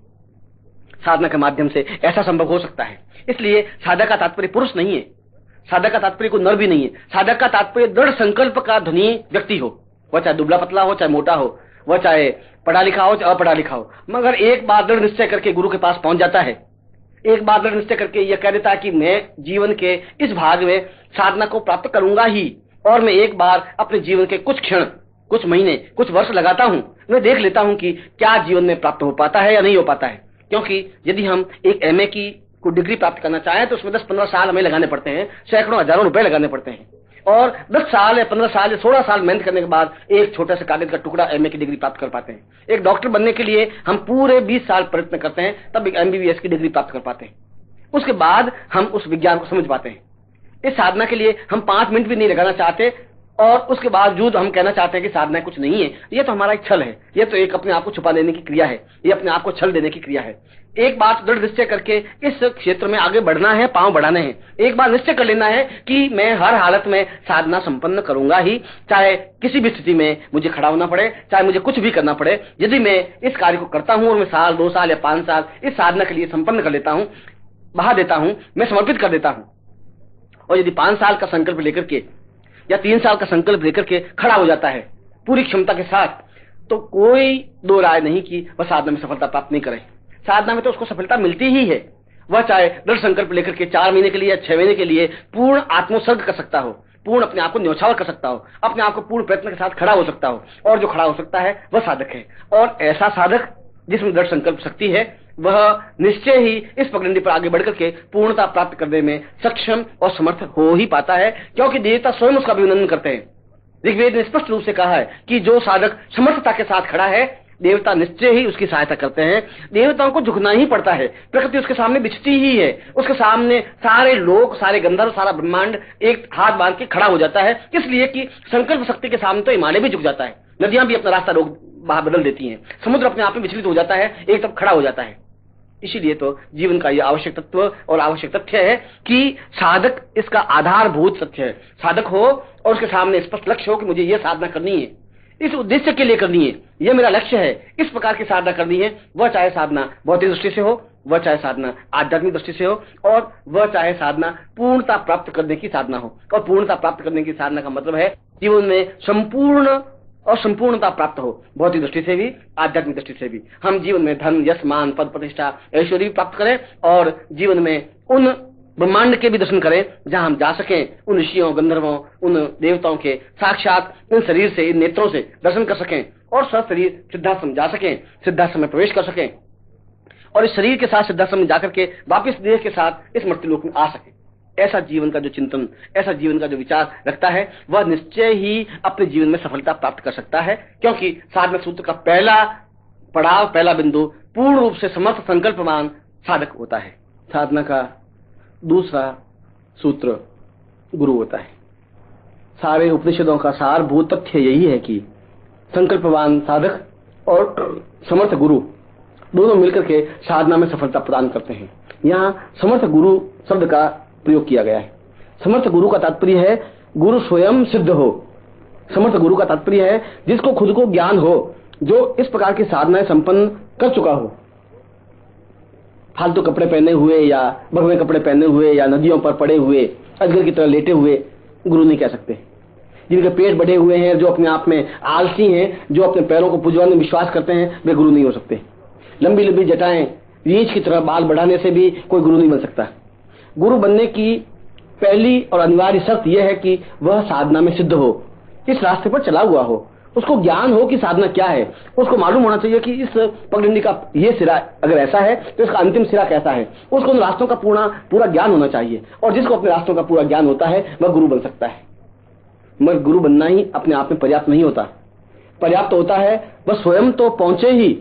साधना के माध्यम से ऐसा संभव हो सकता है। इसलिए साधक का तात्पर्य पुरुष नहीं है, साधक का तात्पर्य कोई नर भी नहीं है। साधक का तात्पर्य दृढ़ संकल्प का धनी व्यक्ति हो, वह चाहे दुबला पतला हो, चाहे मोटा हो, वह चाहे पढ़ा लिखा हो, चाहे अपढ़ा लिखा हो, मगर एक बार दृढ़ निश्चय करके गुरु के पास पहुंच जाता है, एक बार दृढ़ निश्चय करके यह कह देता है कि मैं जीवन के इस भाग में साधना को प्राप्त करूंगा ही, और मैं एक बार अपने जीवन के कुछ क्षण, कुछ महीने, कुछ वर्ष लगाता हूं, मैं देख लेता हूं कि क्या जीवन में प्राप्त हो पाता है या नहीं हो पाता है। क्योंकि यदि हम एक एमए की कोई डिग्री प्राप्त करना चाहें तो उसमें 10-15 साल हमें लगाने पड़ते हैं, सैकड़ों हजारों रुपए लगाने पड़ते हैं, और 10 साल या 15 साल या 16 साल मेहनत करने के बाद एक छोटा सा कागज का टुकड़ा एमए की डिग्री प्राप्त कर पाते हैं। एक डॉक्टर बनने के लिए हम पूरे 20 साल प्रयत्न करते हैं, तब एक एमबीबीएस की डिग्री प्राप्त कर पाते हैं। उसके बाद हम उस विज्ञान को समझ पाते हैं। इस साधना के लिए हम 5 मिनट भी नहीं लगाना चाहते, और उसके बावजूद हम कहना चाहते हैं कि साधना कुछ नहीं है। यह तो हमारा एक छल है, यह तो एक अपने आप को छुपा लेने की क्रिया है, यह अपने आप को छल देने की क्रिया है। एक बात दृढ़ निश्चय करके इस क्षेत्र में आगे बढ़ना है, पांव बढ़ाने हैं। एक बार निश्चय कर लेना है कि मैं हर हालत में साधना संपन्न करूंगा ही, चाहे किसी भी स्थिति में मुझे खड़ा होना पड़े, चाहे मुझे कुछ भी करना पड़े। यदि मैं इस कार्य को करता हूं और मैं 1 साल, 2 साल या 5 साल इस साधना के लिए संपन्न कर लेता हूं, बहा देता हूं, मैं समर्पित कर देता हूं, और यदि 5 साल का संकल्प लेकर के या 3 साल का संकल्प लेकर के खड़ा हो जाता है पूरी क्षमता के साथ, तो कोई दो राय नहीं कि वह साधना में सफलता प्राप्त नहीं करे। साधना में तो उसको सफलता मिलती ही है। वह चाहे दृढ़ संकल्प लेकर के 4 महीने के लिए या 6 महीने के लिए पूर्ण आत्मोत्सर्ग कर सकता हो, पूर्ण अपने आप को न्यौछावर कर सकता हो, अपने आप को पूर्ण प्रयत्न के साथ खड़ा हो सकता हो, और जो खड़ा हो सकता है वह साधक है। और ऐसा साधक जिसमें दृढ़ संकल्प शक्ति है, वह निश्चय ही इस पगडंडी पर आगे बढ़कर के पूर्णता प्राप्त करने में सक्षम और समर्थ हो ही पाता है, क्योंकि देवता स्वयं उसका अभिनंदन करते हैं। ऋग्वेद ने स्पष्ट रूप से कहा है कि जो साधक समर्थता के साथ खड़ा है, देवता निश्चय ही उसकी सहायता करते हैं। देवताओं को झुकना ही पड़ता है, प्रकृति उसके सामने बिछती ही है, उसके सामने सारे लोग, सारे गंधर्व, सारा ब्रह्मांड एक हाथ बांध के खड़ा हो जाता है, इसलिए कि संकल्प शक्ति के सामने तो हिमालय भी झुक जाता है, नदियां भी अपना रास्ता रोक बदल देती हैं, समुद्र अपने आप में विचलित हो जाता है, एक तब खड़ा हो जाता है। इसीलिए तो जीवन का यह आवश्यक तत्व और आवश्यक तथ्य है कि साधक इसका आधारभूत सत्य है। साधक हो और उसके सामने स्पष्ट लक्ष्य हो कि मुझे यह साधना करनी है, इस उद्देश्य के लिए करनी है, यह मेरा लक्ष्य है, इस प्रकार की साधना करनी है। वह चाहे साधना भौतिक दृष्टि से हो, वह चाहे साधना आध्यात्मिक दृष्टि से हो और वह चाहे साधना पूर्णता प्राप्त करने की साधना हो। और पूर्णता प्राप्त करने की साधना का मतलब है जीवन में संपूर्ण और संपूर्णता प्राप्त हो, भौतिक दृष्टि से भी आध्यात्मिक दृष्टि से भी। हम जीवन में धन, यश, मान, पद, प्रतिष्ठा, ऐश्वर्य प्राप्त करें और जीवन में उन ब्रह्मांड के भी दर्शन करें जहां हम जा सकें, उन ऋषियों, गंधर्वों, उन देवताओं के साक्षात इन शरीर से, इन नेत्रों से दर्शन कर सकें और सशरीर सिद्धाश्रम जा सकें, सिद्धाश्रम में प्रवेश कर सकें और इस शरीर के साथ सिद्धाश्रम में जाकर के वापिस देह के साथ इस मृत्युलोक में आ सके। ऐसा जीवन का जो चिंतन, ऐसा जीवन का जो विचार रखता है वह निश्चय ही अपने जीवन में सफलता प्राप्त कर सकता है, क्योंकि साधना सूत्र का पहला पड़ाव, पहला बिंदु पूर्ण रूप से समर्थ संकल्पवान साधक होता है। साधना का दूसरा सूत्र गुरु होता है। सारे उपनिषदों का सारभूत तथ्य यही है कि संकल्पवान साधक और समर्थ गुरु दोनों मिलकर के साधना में सफलता प्रदान करते हैं। यहाँ समर्थ गुरु शब्द का प्रयोग किया गया है। समर्थ गुरु का तात्पर्य है गुरु स्वयं सिद्ध हो। समर्थ गुरु का तात्पर्य है जिसको खुद को ज्ञान हो, जो इस प्रकार की साधनाएं संपन्न कर चुका हो। फालतू कपड़े पहने हुए या भगवे कपड़े पहने हुए या नदियों पर पड़े हुए अजगर की तरह लेटे हुए गुरु नहीं कह सकते। जिनके पेट बढ़े हुए हैं, जो अपने आप में आलसी हैं, जो अपने पैरों को पुजवाने में विश्वास करते हैं, वे गुरु नहीं हो सकते। लंबी लंबी जटाएं, रीछ की तरह बाल बढ़ाने से भी कोई गुरु नहीं बन सकता। गुरु बनने की पहली और अनिवार्य शर्त यह है कि वह साधना में सिद्ध हो, इस रास्ते पर चला हुआ हो, उसको ज्ञान हो कि साधना क्या है, उसको मालूम होना चाहिए कि इस पगडंडी का ये सिरा अगर ऐसा है तो इसका अंतिम सिरा कैसा है। उसको उन रास्तों का पूरा ज्ञान होना चाहिए और जिसको अपने रास्तों का पूरा ज्ञान होता है वह गुरु बन सकता है। मगर गुरु बनना ही अपने आप में पर्याप्त नहीं होता। पर्याप्त होता है वह स्वयं तो पहुंचे ही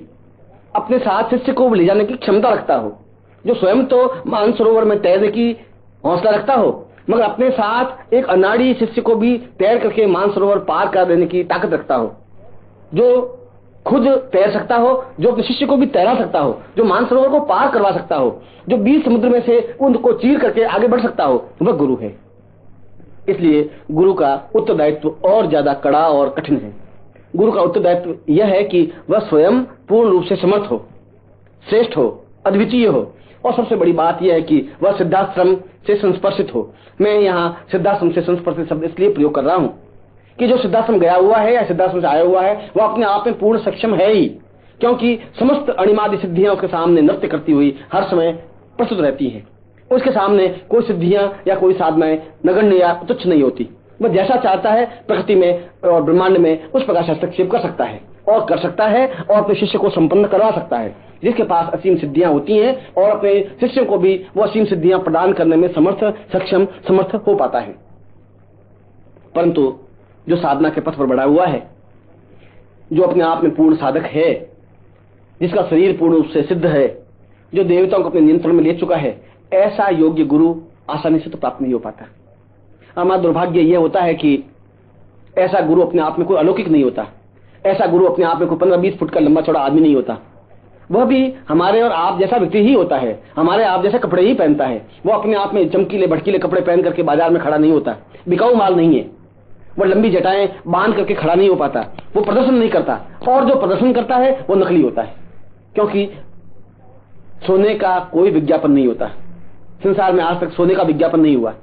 अपने साथ शिष्य को ले जाने की क्षमता रखता हो, जो स्वयं तो मानसरोवर में तैरने की हौसला रखता हो मगर अपने साथ एक अनाड़ी शिष्य को भी तैर करके मानसरोवर पार कर देने की ताकत रखता हो, जो खुद तैर सकता हो, जो अपने शिष्य को भी तैरा सकता हो, जो मानसरोवर को पार करवा सकता हो, जो 20 समुद्र में से उनको चीर करके आगे बढ़ सकता हो, वह गुरु है। इसलिए गुरु का उत्तरदायित्व और ज्यादा कड़ा और कठिन है। गुरु का उत्तरदायित्व यह है कि वह स्वयं पूर्ण रूप से समर्थ हो, श्रेष्ठ हो, अद्वितीय हो और सबसे बड़ी बात यह है कि वह सिद्धाश्रम से संस्पर्शित हो। मैं यहाँ सिद्धाश्रम से संस्पर्शित शब्द इसलिए प्रयोग कर रहा हूँ कि जो सिद्धाश्रम गया हुआ है या सिद्धाश्रम से आया हुआ है वह अपने आप में पूर्ण सक्षम है ही, क्योंकि समस्त अणिमादि सिद्धियां उसके सामने नृत्य करती हुई हर समय प्रस्तुत रहती हैं। उसके सामने कोई सिद्धियां या कोई साधनाएं नगण्य या तुच्छ नहीं होती। वह जैसा चाहता है प्रकृति में और ब्रह्मांड में उस प्रकार से हस्तक्षेप कर सकता है और कर सकता है और अपने शिष्य को संपन्न करवा सकता है। जिसके पास असीम सिद्धियां होती हैं और अपने शिष्यों को भी वो असीम सिद्धियां प्रदान करने में समर्थ हो पाता है। परंतु जो साधना के पथ पर बढ़ा हुआ है, जो अपने आप में पूर्ण साधक है, जिसका शरीर पूर्ण रूप से सिद्ध है, जो देवताओं को अपने नियंत्रण में ले चुका है, ऐसा योग्य गुरु आसानी से तो प्राप्त नहीं हो पाता। हमारा दुर्भाग्य यह होता है कि ऐसा गुरु अपने आप में कोई अलौकिक नहीं होता। ऐसा गुरु अपने आप में कोई 15-20 फुट का लंबा चौड़ा आदमी नहीं होता। वह भी हमारे और आप जैसा व्यक्ति ही होता है, हमारे आप जैसे कपड़े ही पहनता है। वो अपने आप में चमकीले भड़कीले कपड़े पहन करके बाजार में खड़ा नहीं होता, बिकाऊ माल नहीं है। वो लंबी जटाएं बांध करके खड़ा नहीं हो पाता, वो प्रदर्शन नहीं करता और जो प्रदर्शन करता है वो नकली होता है, क्योंकि सोने का कोई विज्ञापन नहीं होता। संसार में आज तक सोने का विज्ञापन नहीं हुआ।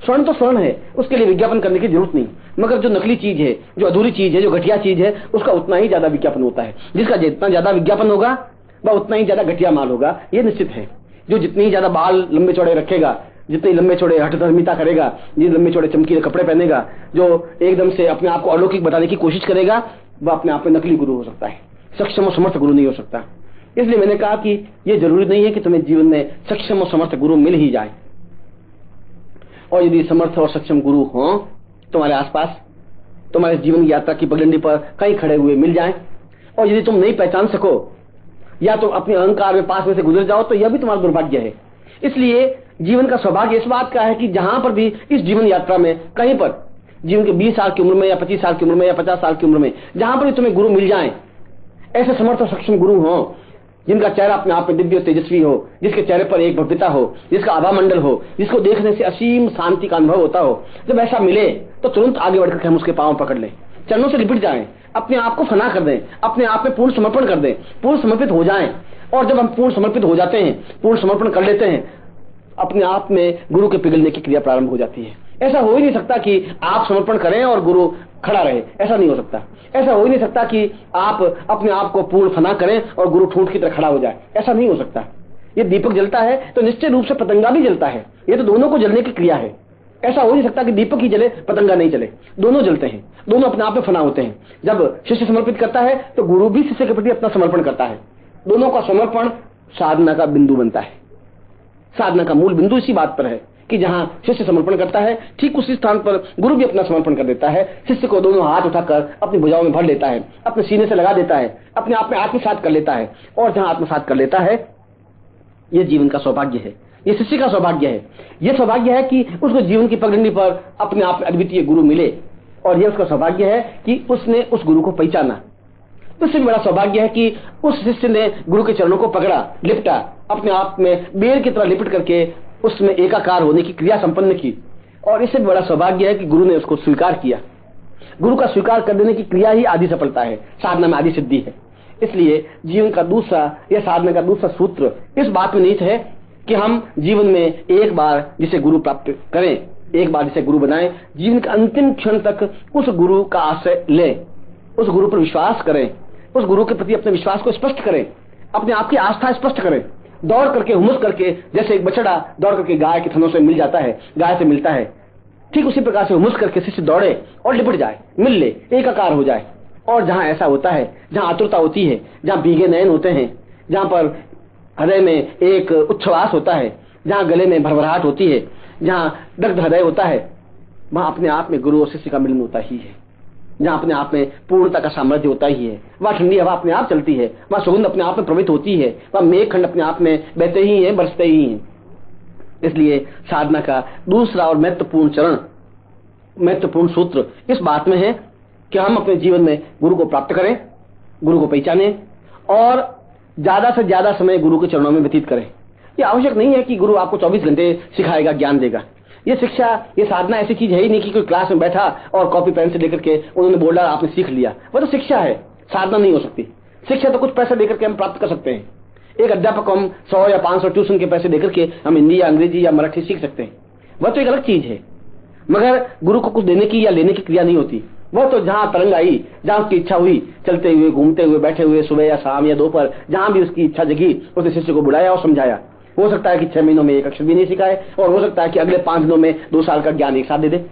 स्वर्ण तो स्वर्ण है, उसके लिए विज्ञापन करने की जरूरत नहीं, मगर जो नकली चीज है, जो अधूरी चीज है, जो घटिया चीज है, उसका उतना ही ज्यादा विज्ञापन होता है। जिसका जितना ज्यादा विज्ञापन होगा वह उतना ही ज्यादा घटिया माल होगा, ये निश्चित है। जो जितनी ज्यादा बाल लंबे चौड़े रखेगा, जितने लंबे चौड़े हठधर्मिता करेगा, जितने लंबे चौड़े चमकीले कपड़े पहनेगा, जो एकदम से अपने आप को अलौकिक बताने की कोशिश करेगा, वह अपने आप में नकली गुरु हो सकता है, सक्षम और समर्थ गुरु नहीं हो सकता। इसलिए मैंने कहा कि यह जरूरी नहीं है कि तुम्हें जीवन में सक्षम और समर्थ गुरु मिल ही जाए। और यदि समर्थ और सक्षम गुरु हो तुम्हारे आसपास, तुम्हारे जीवन की यात्रा की पगडंडी पर कहीं खड़े हुए मिल जाएं, और यदि तुम नहीं पहचान सको या तुम अपने अहंकार में पास में से गुजर जाओ, तो यह भी तुम्हारा दुर्भाग्य है। इसलिए जीवन का सौभाग्य इस बात का है कि जहां पर भी इस जीवन यात्रा में कहीं पर जीवन के 20 साल की उम्र में या 25 साल की उम्र में या 50 साल की उम्र में जहां पर भी तुम्हें गुरु मिल जाए, ऐसे समर्थ और सक्षम गुरु हो जिनका चेहरा अपने आप में दिव्य तेजस्वी हो, जिसके चेहरे पर एक भव्यता हो, जिसका आभा मंडल हो, जिसको देखने से असीम शांति का अनुभव होता हो। जब ऐसा मिले तो तुरंत आगे बढ़कर हम उसके पांव पकड़ लें, चरणों से लिपट जाएं, अपने आप को फना कर दें, अपने आप में पूर्ण समर्पण कर दें, पूर्ण समर्पित हो जाएं और जब हम पूर्ण समर्पित हो जाते हैं, पूर्ण समर्पण कर लेते हैं, अपने आप में गुरु के पिघलने की क्रिया प्रारंभ हो जाती है। ऐसा हो ही नहीं सकता कि आप समर्पण करें और गुरु खड़ा रहे, ऐसा नहीं हो सकता। ऐसा हो ही नहीं सकता कि आप अपने आप को पूर्ण फना करें और गुरु ठूंठ की तरह खड़ा हो जाए, ऐसा नहीं हो सकता। ये दीपक जलता है तो निश्चित रूप से पतंगा भी जलता है, ये तो दोनों को जलने की क्रिया है। ऐसा हो नहीं सकता कि दीपक ही जले पतंगा नहीं जले, दोनों जलते हैं, दोनों अपने आप में फना होते हैं। जब शिष्य समर्पित करता है तो गुरु भी शिष्य के प्रति अपना समर्पण करता है, दोनों का समर्पण साधना का बिंदु बनता है। साधना का मूल बिंदु इसी बात पर है कि जहां शिष्य समर्पण करता है, ठीक उसी स्थान पर गुरु भी अपना समर्पण कर देता है, शिष्य को दोनों हाथ उठाकर अपनी भुजाओं में भर लेता है, अपने सीने से लगा देता है, अपने आप में आत्मसात कर लेता है। और जहां आत्मसात कर लेता है, यह जीवन का सौभाग्य है, यह शिष्य का सौभाग्य है। यह सौभाग्य है कि उसको जीवन की पगडंडी पर अपने आप में अद्वितीय गुरु मिले, और यह उसका सौभाग्य है कि उसने उस गुरु को पहचाना। उससे भी बड़ा सौभाग्य है कि उस शिष्य ने गुरु के चरणों को पकड़ा, लिपटा, अपने आप में बेर की तरह लिपट करके उसमें एकाकार होने की क्रिया संपन्न की। और इससे भी बड़ा सौभाग्य है कि गुरु ने उसको स्वीकार किया। गुरु का स्वीकार कर देने की क्रिया ही आदि सफलता है, साधना में आदि सिद्धि है। इसलिए जीवन का दूसरा या साधना का दूसरा सूत्र इस बात में निहित है कि हम जीवन में एक बार जिसे गुरु प्राप्त करें, एक बार जिसे गुरु बनाएं, जीवन के अंतिम क्षण तक उस गुरु का आश्रय लें, उस गुरु पर विश्वास करें, उस गुरु के प्रति अपने विश्वास को स्पष्ट करें, अपने आप की आस्था स्पष्ट करें। दौड़ करके, हुमस करके, जैसे एक बछड़ा दौड़ करके गाय के थनों से मिल जाता है, गाय से मिलता है, ठीक उसी प्रकार से हुमस करके शिष्य दौड़े और लिपट जाए, मिल ले, एकाकार हो जाए। और जहां ऐसा होता है, जहां आतुरता होती है, जहां भीगे नयन होते हैं, जहां पर हृदय में एक उच्छ्वास होता है, जहां गले में भरभराहट होती है, जहां दग्ध हृदय होता है, वहां अपने आप में गुरु और शिष्य का मिलन होता ही है। जहां अपने आप में पूर्णता का सामर्थ्य होता ही है, वहां ठंडी हवा अपने आप चलती है, वहां सुगंध अपने आप में प्रवहित होती है, वहां मेघखंड अपने आप में बहते ही हैं, बरसते ही हैं। इसलिए साधना का दूसरा और महत्वपूर्ण चरण, महत्वपूर्ण सूत्र इस बात में है कि हम अपने जीवन में गुरु को प्राप्त करें, गुरु को पहचानें और ज्यादा से ज्यादा समय गुरु के चरणों में व्यतीत करें। यह आवश्यक नहीं है कि गुरु आपको 24 घंटे सिखाएगा, ज्ञान देगा। ये शिक्षा, ये साधना ऐसी चीज है ही नहीं कि कोई क्लास में बैठा और कॉपी पेन से लेकर के उन्होंने बोला आपने सीख लिया, वो तो शिक्षा है, साधना नहीं हो सकती। शिक्षा तो कुछ पैसे देकर के हम प्राप्त कर सकते हैं। एक अध्यापक को हम 100 या 500 ट्यूशन के पैसे देकर के हम हिंदी या अंग्रेजी या मराठी सीख सकते हैं, वह तो एक अलग चीज है। मगर गुरु को कुछ देने की या लेने की क्रिया नहीं होती। वह तो जहां तरंग आई, जहां उसकी इच्छा हुई, चलते हुए, घूमते हुए, बैठे हुए, सुबह या शाम या दोपहर, जहां भी उसकी इच्छा जगी, उसने शिष्य को बुलाया और समझाया। हो सकता है कि 6 महीनों में एक अक्षर भी नहीं सिखाए, और हो सकता है कि अगले 5 दिनों में 2 साल का ज्ञान एक साथ दे दे।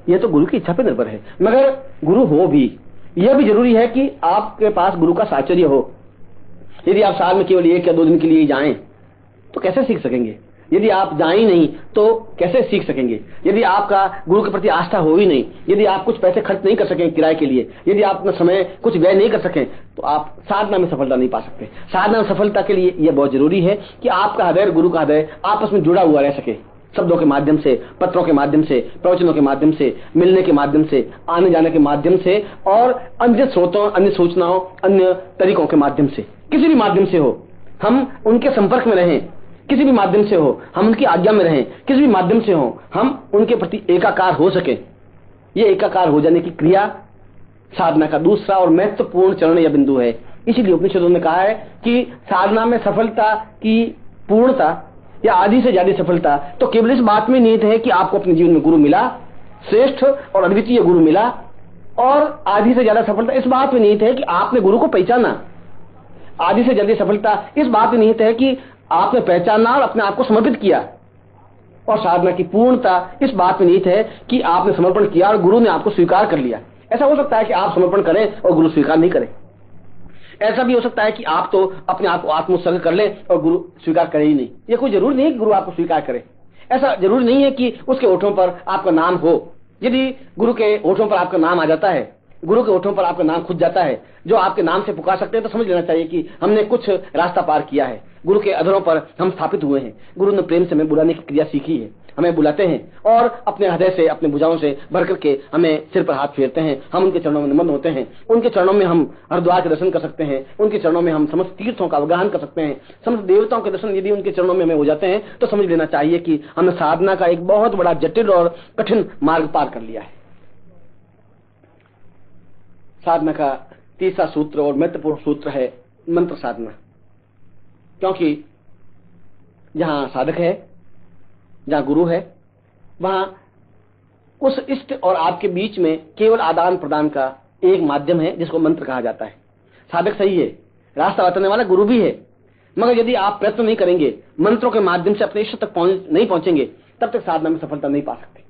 यह तो गुरु की इच्छा पर निर्भर है। मगर गुरु हो भी, यह भी जरूरी है कि आपके पास गुरु का साहचर्य हो। यदि आप साल में केवल 1 या 2 दिन के लिए जाएं तो कैसे सीख सकेंगे? यदि आप जाए ही नहीं तो कैसे सीख सकेंगे? यदि आपका गुरु के प्रति आस्था हो ही नहीं, यदि आप कुछ पैसे खर्च नहीं कर सकें किराए के लिए, यदि आप अपना समय कुछ व्यय नहीं कर सकें, तो आप साधना में सफलता नहीं पा सकते। साधना में सफलता के लिए यह बहुत जरूरी है कि आपका हृदय, गुरु का हृदय आपस में जुड़ा हुआ रह सके, शब्दों के माध्यम से, पत्रों के माध्यम से, प्रवचनों के माध्यम से, मिलने के माध्यम से, आने जाने के माध्यम से, और अन्य स्रोतों, अन्य सूचनाओं, अन्य तरीकों के माध्यम से, किसी भी माध्यम से हो, हम उनके संपर्क में रहें। किसी भी माध्यम से हो, हम उनकी आज्ञा में रहें। किसी भी माध्यम से हो, हम उनके प्रति एकाकार हो सके। ये एकाकार हो जाने की क्रिया साधना का दूसरा और महत्वपूर्ण चरण या बिंदु है। इसीलिए उपनिषदों ने कहा है कि साधना में सफलता की पूर्णता या आधी से ज्यादा सफलता तो केवल इस बात में निहित है कि आपको अपने जीवन में गुरु मिला, श्रेष्ठ और अद्वितीय गुरु मिला, और आधी से ज्यादा सफलता इस बात में निहित है कि आपने गुरु को पहचाना। आधी से ज्यादा सफलता इस बात में निहित है कि आपने पहचाना और अपने आप को समर्पित किया, और साधना की पूर्णता इस बात में निहित है कि आपने समर्पण किया और गुरु ने आपको स्वीकार कर लिया। ऐसा हो सकता है कि आप समर्पण करें और गुरु स्वीकार नहीं करें। ऐसा भी हो सकता है कि आप तो अपने आप को आत्मोत्सर्ग कर लें और गुरु स्वीकार करे ही नहीं। यह कोई जरूरी नहीं है कि गुरु आपको स्वीकार करे। ऐसा जरूरी नहीं है कि उसके होठों पर आपका नाम हो। यदि गुरु के होठों पर आपका नाम आ जाता है, गुरु के होठों पर आपका नाम खुद जाता है, जो आपके नाम से पुकार सकते हैं, तो समझ लेना चाहिए कि हमने कुछ रास्ता पार किया है। गुरु के अधरों पर हम स्थापित हुए हैं। गुरु ने प्रेम से हमें बुलाने की क्रिया सीखी है, हमें बुलाते हैं और अपने हृदय से, अपने भुजाओं से भर करके हमें सिर पर हाथ फेरते हैं। हम उनके चरणों में नमन होते हैं। उनके चरणों में हम हरिद्वार के दर्शन कर सकते हैं। उनके चरणों में हम समस्त तीर्थों का अवगाहन कर सकते हैं। समस्त देवताओं के दर्शन यदि उनके चरणों में हमें हो जाते हैं, तो समझ लेना चाहिए कि हमने साधना का एक बहुत बड़ा जटिल और कठिन मार्ग पार कर लिया है। साधना का तीसरा सूत्र और महत्वपूर्ण सूत्र है मंत्र साधना। क्योंकि जहां साधक है, जहां गुरु है, वहां उस इष्ट और आपके बीच में केवल आदान प्रदान का एक माध्यम है जिसको मंत्र कहा जाता है। साधक सही है, रास्ता बताने वाला गुरु भी है, मगर यदि आप प्रयत्न नहीं करेंगे, मंत्रों के माध्यम से अपने इष्ट तक नहीं पहुंचेंगे, तब तक साधना में सफलता नहीं पा सकते।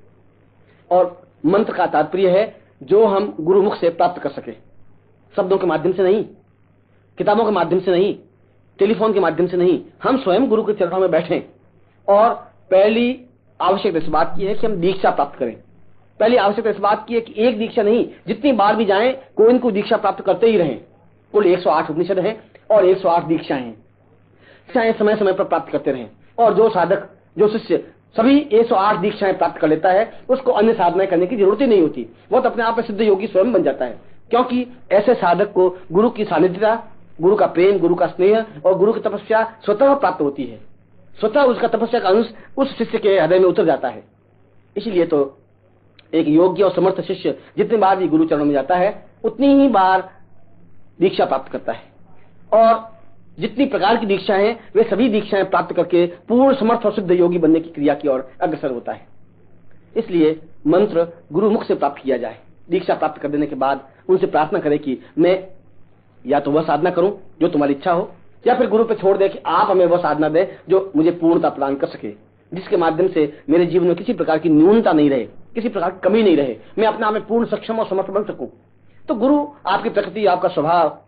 और मंत्र का तात्पर्य है जो हम गुरुमुख से प्राप्त कर सके, शब्दों के माध्यम से नहीं, किताबों के माध्यम से नहीं, टेलीफोन के माध्यम से नहीं, हम स्वयं गुरु के चरणों में बैठें। और पहली आवश्यकता इस बात की है कि हम दीक्षा प्राप्त करें। पहली आवश्यकता इस बात की है कि एक दीक्षा नहीं, जितनी बार भी जाएं कोई इनको दीक्षा प्राप्त करते ही रहें। कुल 108 उपनिषद हैं और 108 दीक्षाएं हैं, दीक्षाएं समय समय पर प्राप्त करते रहें। और जो साधक, जो शिष्य सभी 108 दीक्षाएं प्राप्त कर लेता है, उसको अन्य साधनाएं करने की जरूरत ही नहीं होती, वो तो अपने आप में सिद्ध योगी स्वयं बन जाता है। क्योंकि ऐसे साधक को गुरु की सानिध्यता, गुरु का प्रेम, गुरु का स्नेह और गुरु की तपस्या स्वतः प्राप्त होती है। स्वतः उसका तपस्या का अंश उस शिष्य के हृदय में उतर जाता है। इसलिए तो एक योग्य और समर्थ शिष्य जितनी बार भी गुरु चरणों में जाता है, उतनी ही बार दीक्षा प्राप्त करता है। और जितनी प्रकार की दीक्षा है, वे सभी दीक्षाएं प्राप्त करके पूर्ण समर्थ और सिद्ध योगी बनने की क्रिया की ओर अग्रसर होता है। इसलिए मंत्र गुरु मुख से प्राप्त किया जाए। दीक्षा प्राप्त कर देने के बाद उनसे प्रार्थना करें कि मैं या तो वह साधना करूं जो तुम्हारी इच्छा हो, या फिर गुरु पे छोड़ दे कि आप हमें वह साधना दें जो मुझे पूर्णता प्रदान कर सके, जिसके माध्यम से मेरे जीवन में किसी प्रकार की न्यूनता नहीं रहे, किसी प्रकार की कमी नहीं रहे, मैं अपने आप में पूर्ण सक्षम और समर्थ बन सकूं। तो गुरु आपकी प्रकृति, आपका स्वभाव,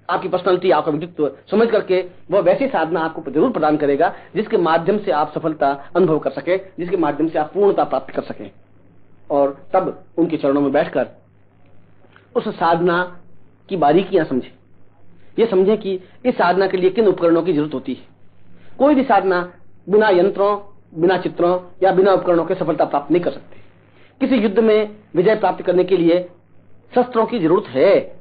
आपकी पर्सनालिटी, आपका व्यक्तित्व समझ करके वह वैसी साधना आपको जरूर प्रदान करेगा जिसके माध्यम से आप सफलता अनुभव कर सके, जिसके माध्यम से आप पूर्णता प्राप्त कर सके। और तब उनके चरणों में बैठकर उस साधना की बारीकियां समझें। ये समझें कि इस साधना के लिए किन उपकरणों की जरूरत होती है। कोई भी साधना बिना यंत्रों, बिना चित्रों या बिना उपकरणों के सफलता प्राप्त नहीं कर सकते। किसी युद्ध में विजय प्राप्त करने के लिए शस्त्रों की जरूरत है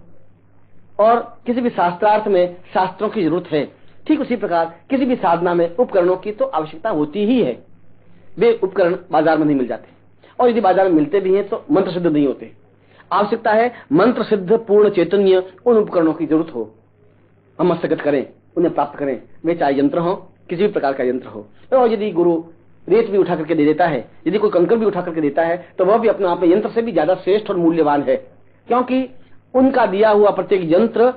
और किसी भी शास्त्रार्थ में शास्त्रों की जरूरत है। ठीक उसी प्रकार किसी भी साधना में उपकरणों की तो आवश्यकता होती ही है। वे उपकरण बाजार में नहीं मिल जाते, और यदि बाजार में मिलते भी हैं तो मंत्र सिद्ध नहीं होते। आवश्यकता है मंत्र सिद्ध पूर्ण चैतन्य उन उपकरणों की जरूरत हो, हम हस्तगत करें, उन्हें प्राप्त करें। वे चाहे यंत्र हो, किसी भी प्रकार का यंत्र हो। और यदि गुरु रेत भी उठा करके दे देता है, यदि कोई कंकर भी उठा करके देता है, तो वह भी अपने आप में यंत्र से भी ज्यादा श्रेष्ठ और मूल्यवान है, क्योंकि उनका दिया हुआ प्रत्येक यंत्र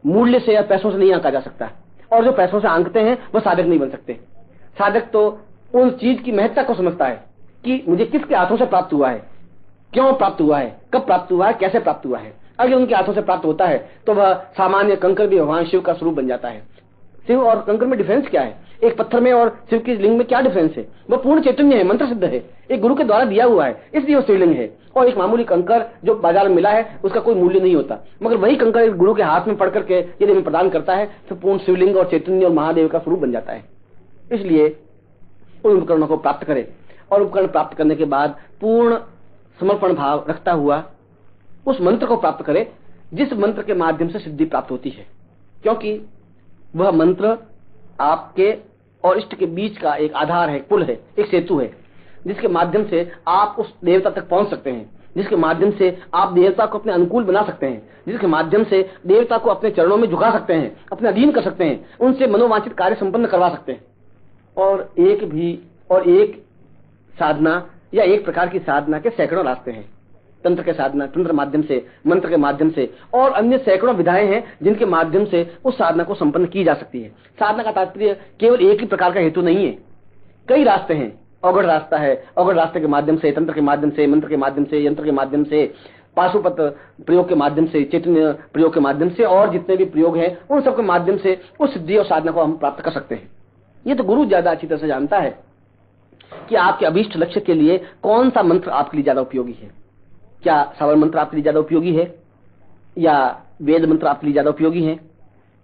मूल्य से या पैसों से नहीं आंका जा सकता। और जो पैसों से आंकते हैं वह साधक नहीं बन सकते। साधक तो उन चीज की महत्ता को समझता है कि मुझे किसके हाथों से प्राप्त हुआ है, क्यों प्राप्त हुआ है, कब प्राप्त हुआ है, कैसे प्राप्त हुआ है। अगर उनके हाथों से प्राप्त होता है तो वह सामान्य कंकर भी भगवान शिव का स्वरूप बन जाता है। शिव और कंकर में डिफरेंस क्या है? एक पत्थर में और शिव की लिंग में क्या डिफरेंस है? वह पूर्ण चैतन्य है, मंत्र सिद्ध है, एक गुरु के द्वारा दिया हुआ है, इसलिए वो शिवलिंग है। और एक मामूली कंकर जो बाजार में मिला है उसका कोई मूल्य नहीं होता, मगर वही कंकर एक गुरु के हाथ में पड़ करके यदि हमें प्रदान करता है तो पूर्ण शिवलिंग और चैतन्य और महादेव का स्वरूप बन जाता है। इसलिए उन उपकरणों को प्राप्त करें और उपकरण प्राप्त करने के बाद पूर्ण समर्पण भाव रखता हुआ उस मंत्र को प्राप्त करें जिस मंत्र के माध्यम से सिद्धि प्राप्त होती है, क्योंकि वह मंत्र आपके और इष्ट के बीच का एक आधार है, पुल है, एक सेतु है, जिसके माध्यम से आप उस देवता तक पहुंच सकते हैं, जिसके माध्यम से आप देवता को अपने अनुकूल बना सकते हैं, जिसके माध्यम से देवता को अपने चरणों में झुका सकते हैं, अपने अधीन कर सकते हैं, उनसे मनोवांछित कार्य संपन्न करवा सकते हैं। और एक साधना या एक प्रकार की साधना के सैकड़ों रास्ते हैं। तंत्र के साधना, तंत्र माध्यम से, मंत्र के माध्यम से और अन्य सैकड़ों विधाएं हैं जिनके माध्यम से उस साधना को संपन्न की जा सकती है। साधना का तात्पर्य केवल एक ही प्रकार का हेतु नहीं है, कई रास्ते हैं। अवगढ़ रास्ता है, अवगढ़ रास्ते के माध्यम से, तंत्र के माध्यम से, मंत्र के माध्यम से, यंत्र के माध्यम से, पाशुपत प्रयोग के माध्यम से, चैतन्य प्रयोग के माध्यम से और जितने भी प्रयोग हैं उन सबके माध्यम से उस सिद्धि और साधना को हम प्राप्त कर सकते हैं। ये तो गुरु ज्यादा अच्छी तरह से जानता है कि आपके अभीष्ट लक्ष्य के लिए कौन सा मंत्र आपके लिए ज्यादा उपयोगी है। क्या सवर मंत्र आपके लिए ज्यादा उपयोगी है, या वेद मंत्र आपके लिए ज्यादा उपयोगी है,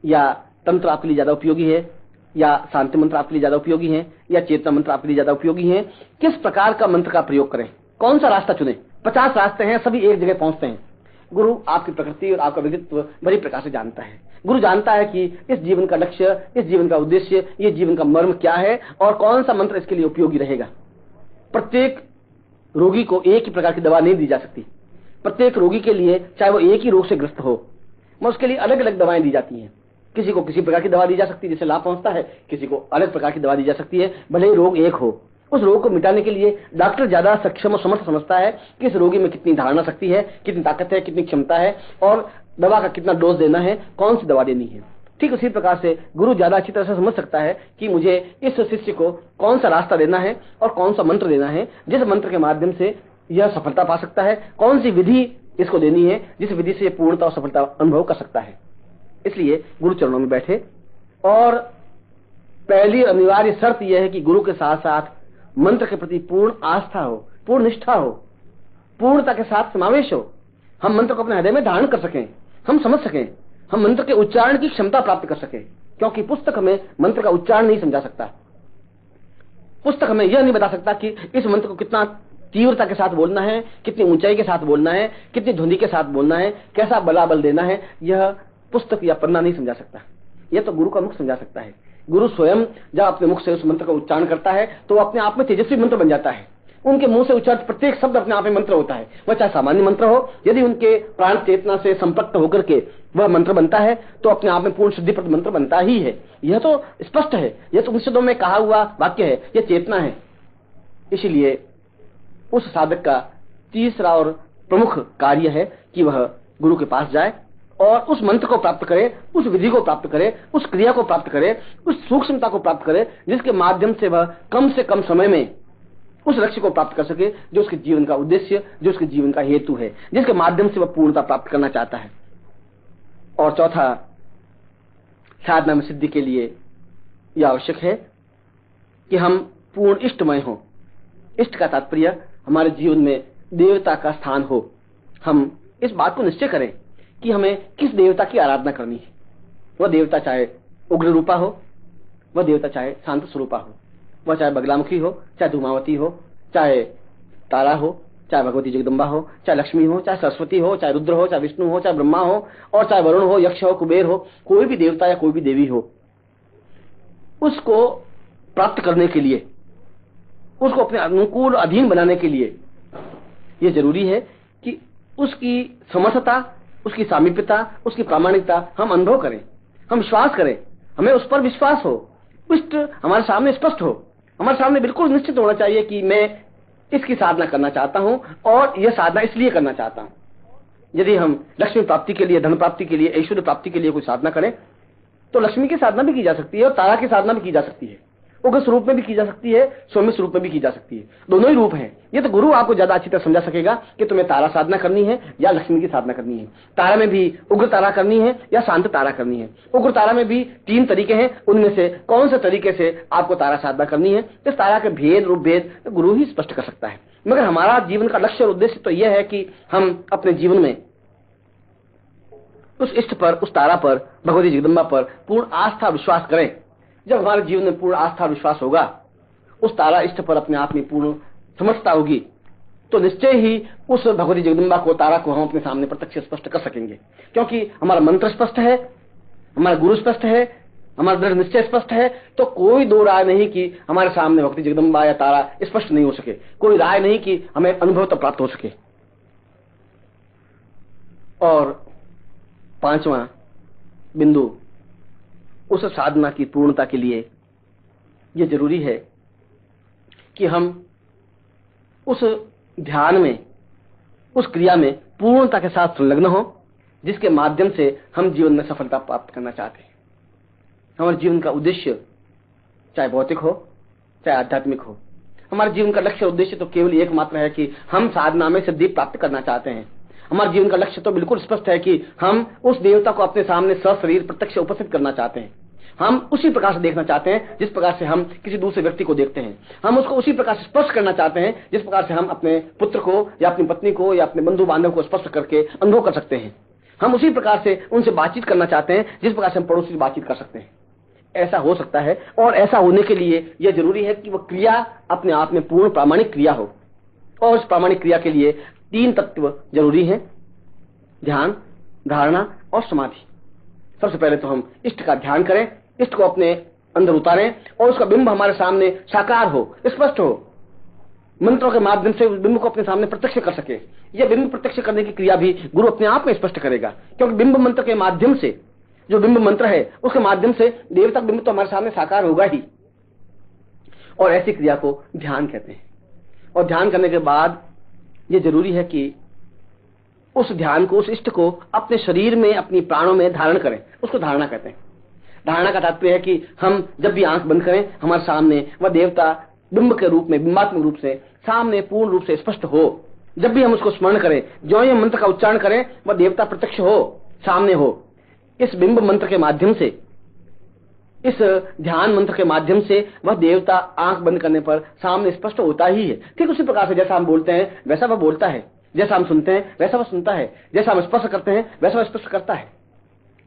या तंत्र आपके लिए ज्यादा उपयोगी है, या शांति मंत्र आपके लिए ज्यादा उपयोगी है, या चेतना मंत्र आपके लिए ज्यादा उपयोगी है? किस प्रकार का मंत्र का प्रयोग करें, कौन सा रास्ता चुने? 50 रास्ते हैं, सभी एक जगह पहुंचते हैं। गुरु आपकी प्रकृति और आपका व्यक्तित्व बड़ी प्रकार से जानता है। गुरु जानता है कि इस जीवन का लक्ष्य, इस जीवन का उद्देश्य, ये जीवन का मर्म क्या है और कौन सा मंत्र इसके लिए उपयोगी रहेगा। प्रत्येक रोगी को एक ही प्रकार की दवा नहीं दी जा सकती। प्रत्येक रोगी के लिए, चाहे वो एक ही रोग से ग्रस्त हो, उसके लिए अलग अलग दवाएं दी जाती हैं। किसी को किसी प्रकार की दवा दी जा सकती है जिससे लाभ पहुंचता है, किसी को अलग प्रकार की दवा दी जा सकती है, भले ही रोग एक हो। उस रोग को मिटाने के लिए डॉक्टर ज्यादा सक्षम और समर्थ समझता है कि इस रोगी में कितनी धारणा शक्ति है, कितनी ताकत है, कितनी क्षमता है और दवा का कितना डोज देना है, कौन सी दवा देनी है। ठीक उसी प्रकार से गुरु ज्यादा अच्छी तरह से समझ सकता है कि मुझे इस शिष्य को कौन सा रास्ता देना है और कौन सा मंत्र देना है जिस मंत्र के माध्यम से यह सफलता पा सकता है, कौन सी विधि इसको देनी है जिस विधि से पूर्णता और सफलता अनुभव कर सकता है। इसलिए गुरु चरणों में बैठे और पहली अनिवार्य शर्त यह है कि गुरु के साथ साथ मंत्र के प्रति पूर्ण आस्था हो, पूर्ण निष्ठा हो, पूर्णता के साथ समावेश हो। हम मंत्र को अपने हृदय में धारण कर सकें, हम समझ सकें, हम मंत्र के उच्चारण की क्षमता प्राप्त कर सकें, क्योंकि पुस्तक हमें मंत्र का उच्चारण नहीं समझा सकता। पुस्तक हमें यह नहीं बता सकता कि इस मंत्र को कितना तीव्रता के साथ बोलना है, कितनी ऊंचाई के साथ बोलना है, कितनी धुंधी के साथ बोलना है, कैसा बलाबल देना है, यह पुस्तक या पन्ना नहीं समझा सकता। यह तो गुरु का मुख समझा सकता है। गुरु स्वयं जब अपने मुख से उस मंत्र का उच्चारण करता है तो वह अपने आप में तेजस्वी मंत्र बन जाता है। उनके मुंह से उच्चारित प्रत्येक शब्द अपने आप में मंत्र होता है, वह चाहे सामान्य मंत्र हो, यदि उनके प्राण चेतना से संपृक्त होकर के वह मंत्र बनता है तो अपने आप में पूर्ण शुद्धिप्रद मंत्र बनता ही है। यह तो स्पष्ट है, यह तो उपनिषदों में कहा हुआ वाक्य है, यह चेतना है। इसलिए उस साधक का तीसरा और प्रमुख कार्य है कि वह गुरु के पास जाए और उस मंत्र को प्राप्त करे, उस विधि को प्राप्त करे, उस क्रिया को प्राप्त करे, उस सूक्ष्मता को प्राप्त करे जिसके माध्यम से वह कम से कम समय में उस लक्ष्य को प्राप्त कर सके जो उसके जीवन का उद्देश्य, जो उसके जीवन का हेतु है, जिसके माध्यम से वह पूर्णता प्राप्त करना चाहता है। और चौथा, साधना में सिद्धि के लिए यह आवश्यक है कि हम पूर्ण इष्टमय हों। इष्ट का तात्पर्य हमारे जीवन में देवता का स्थान हो। हम इस बात को निश्चय करें कि हमें किस देवता की आराधना करनी है। वह देवता चाहे उग्र रूपा हो, वह देवता चाहे शांत स्वरूपा हो, वह चाहे बगलामुखी हो, चाहे धूमावती हो, चाहे तारा हो, चाहे भगवती जगदम्बा हो, चाहे लक्ष्मी हो, चाहे सरस्वती हो, चाहे रुद्र हो, चाहे विष्णु हो, चाहे ब्रह्मा हो, और चाहे वरुण हो, यक्ष हो, कुबेर हो, कोई भी देवता या कोई भी देवी हो, उसको प्राप्त करने के लिए, उसको अपने अनुकूल अधीन बनाने के लिए यह जरूरी है कि उसकी समर्थता, उसकी सामीप्यता, उसकी प्रामाणिकता हम अनुभव करें, हम विश्वास करें, हमें उस पर विश्वास हो, इष्ट हमारे सामने स्पष्ट हो, हमारे सामने बिल्कुल निश्चित होना चाहिए कि मैं इसकी साधना करना चाहता हूं और यह साधना इसलिए करना चाहता हूं। यदि हम लक्ष्मी प्राप्ति के लिए, धन प्राप्ति के लिए, ऐश्वर्य प्राप्ति के लिए कोई साधना करें तो लक्ष्मी की साधना भी की जा सकती है और तारा की साधना भी की जा सकती है, उग्र स्वरूप में भी की जा सकती है, सौम्य स्वरूप में भी की जा सकती है। दोनों ही रूप हैं। ये तो गुरु आपको ज्यादा अच्छी तरह समझा सकेगा कि तुम्हें तारा साधना करनी है या लक्ष्मी की साधना करनी है। तारा में भी उग्र तारा करनी है या शांत तारा करनी है। उग्र तारा में भी 3 तरीके हैं, उनमें से कौन से तरीके से आपको तारा साधना करनी है, इस तारा के भेद, रूप भेद तो गुरु ही स्पष्ट कर सकता है। मगर हमारा जीवन का लक्ष्य और उद्देश्य तो यह है कि हम अपने जीवन में उस इष्ट पर, उस तारा पर, भगवती जगदम्बा पर पूर्ण आस्था विश्वास करें। जब हमारे जीवन में पूर्ण आस्था विश्वास होगा, उस तारा इष्ट पर अपने आप में पूर्ण समझता होगी, तो निश्चय ही उस भगवती जगदम्बा को, तारा को हम अपने सामने प्रत्यक्ष स्पष्ट कर सकेंगे, क्योंकि हमारा मंत्र स्पष्ट है, हमारा गुरु स्पष्ट है, हमारा दृढ़ निश्चय स्पष्ट है। तो कोई दो राय नहीं कि हमारे सामने भगवती जगदम्बा या तारा स्पष्ट नहीं हो सके, कोई राय नहीं कि हमें अनुभव तो प्राप्त हो सके। और 5वां बिंदु, उस साधना की पूर्णता के लिए यह जरूरी है कि हम उस ध्यान में, उस क्रिया में पूर्णता के साथ संलग्न हो, जिसके माध्यम से हम जीवन में सफलता प्राप्त करना चाहते हैं। हमारे जीवन का उद्देश्य चाहे भौतिक हो चाहे आध्यात्मिक हो, हमारे जीवन का लक्ष्य उद्देश्य तो केवल एकमात्र है कि हम साधना में सिद्धि प्राप्त करना चाहते हैं। हमारे जीवन का लक्ष्य तो बिल्कुल स्पष्ट है कि हम उस देवता को अपने सामने सशरीर प्रत्यक्ष उपस्थित करना चाहते हैं। हम उसी प्रकार से देखना चाहते हैं जिस प्रकार से हम किसी दूसरे व्यक्ति को देखते हैं। हम उसको उसी प्रकार से स्पर्श करना चाहते हैं जिस प्रकार से हम अपने पुत्र को या अपनी पत्नी को या अपने बंधु बांधव को स्पर्श करके अनुभव कर सकते हैं। हम उसी प्रकार से उनसे बातचीत करना चाहते हैं जिस प्रकार से हम पड़ोसी से बातचीत कर सकते हैं। ऐसा हो सकता है, और ऐसा होने के लिए यह जरूरी है कि वह क्रिया अपने आप में पूर्ण प्रामाणिक क्रिया हो। और उस प्रामाणिक क्रिया के लिए 3 तत्व जरूरी हैं: ध्यान, धारणा और समाधि। सबसे पहले तो हम इष्ट का ध्यान करें, इष्ट को अपने अंदर उतारें और उसका बिंब हमारे सामने साकार हो, स्पष्ट हो, मंत्रों के माध्यम से उस बिंब को अपने सामने प्रत्यक्ष कर सके। यह बिंब प्रत्यक्ष करने की क्रिया भी गुरु अपने आप में स्पष्ट करेगा, क्योंकि बिंब मंत्र के माध्यम से जो बिंब मंत्र है उसके माध्यम से देवता बिंब तो हमारे सामने साकार होगा ही। और ऐसी क्रिया को ध्यान कहते हैं। और ध्यान करने के बाद ये जरूरी है कि उस ध्यान को, उस इष्ट को अपने शरीर में, अपनी प्राणों में धारण करें। उसको धारणा कहते हैं। धारणा का तात्पर्य है कि हम जब भी आंख बंद करें, हमारे सामने वह देवता बिंब के रूप में, बिंबात्मक रूप से सामने पूर्ण रूप से स्पष्ट हो। जब भी हम उसको स्मरण करें, जो ये मंत्र का उच्चारण करें, वह देवता प्रत्यक्ष हो, सामने हो। इस बिंब मंत्र के माध्यम से, इस ध्यान मंत्र के माध्यम से वह देवता आंख बंद करने पर सामने स्पष्ट होता ही है। ठीक उसी प्रकार से जैसा हम बोलते हैं वैसा वह बोलता है, जैसा हम सुनते हैं वैसा वह सुनता है, जैसा हम स्पर्श करते हैं वैसा वह स्पर्श करता है।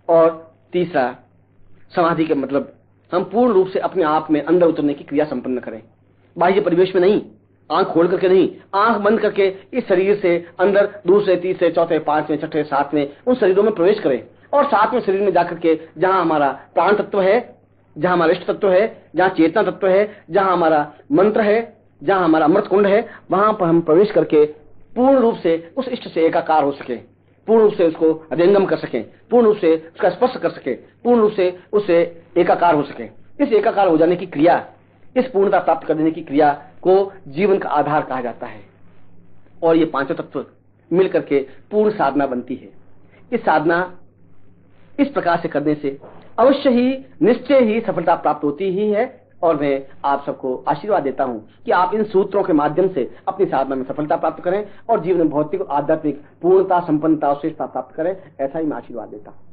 और तीसरा, समाधि के मतलब हम पूर्ण रूप से अपने आप में अंदर उतरने की क्रिया संपन्न करें। बाह्य परिवेश में नहीं, आंख खोल करके नहीं, आंख बंद करके इस शरीर से अंदर दूसरे, तीसरे, चौथे, पांचवें, छठे, सातवें उन शरीरों में प्रवेश करें। और सातवें शरीर में जाकर के जहां हमारा प्राण तत्व है, जहां हमारा इष्ट तत्व है, जहां चेतना तत्व है, जहां हमारा मंत्र है, जहां हमारा अमृत कुंड है, वहां पर हम प्रवेश करके पूर्ण रूप से उस इष्ट से एकाकार हो सके, पूर्ण रूप से उसको अध्यंगम कर सकें, पूर्ण रूप से उसका स्पर्श कर सके, पूर्ण रूप से उससे एकाकार हो सके। इस एकाकार हो जाने की क्रिया, इस पूर्णता प्राप्त करने की क्रिया को जीवन का आधार कहा जाता है। और ये पांचों तत्व मिलकर के पूर्ण साधना बनती है। इस साधना इस प्रकार से करने से अवश्य ही, निश्चय ही सफलता प्राप्त होती ही है। और मैं आप सबको आशीर्वाद देता हूं कि आप इन सूत्रों के माध्यम से अपनी साधना में सफलता प्राप्त करें और जीवन में भौतिक और आध्यात्मिक पूर्णता, संपन्नता और श्रेष्ठता प्राप्त करें। ऐसा ही मैं आशीर्वाद देता हूं।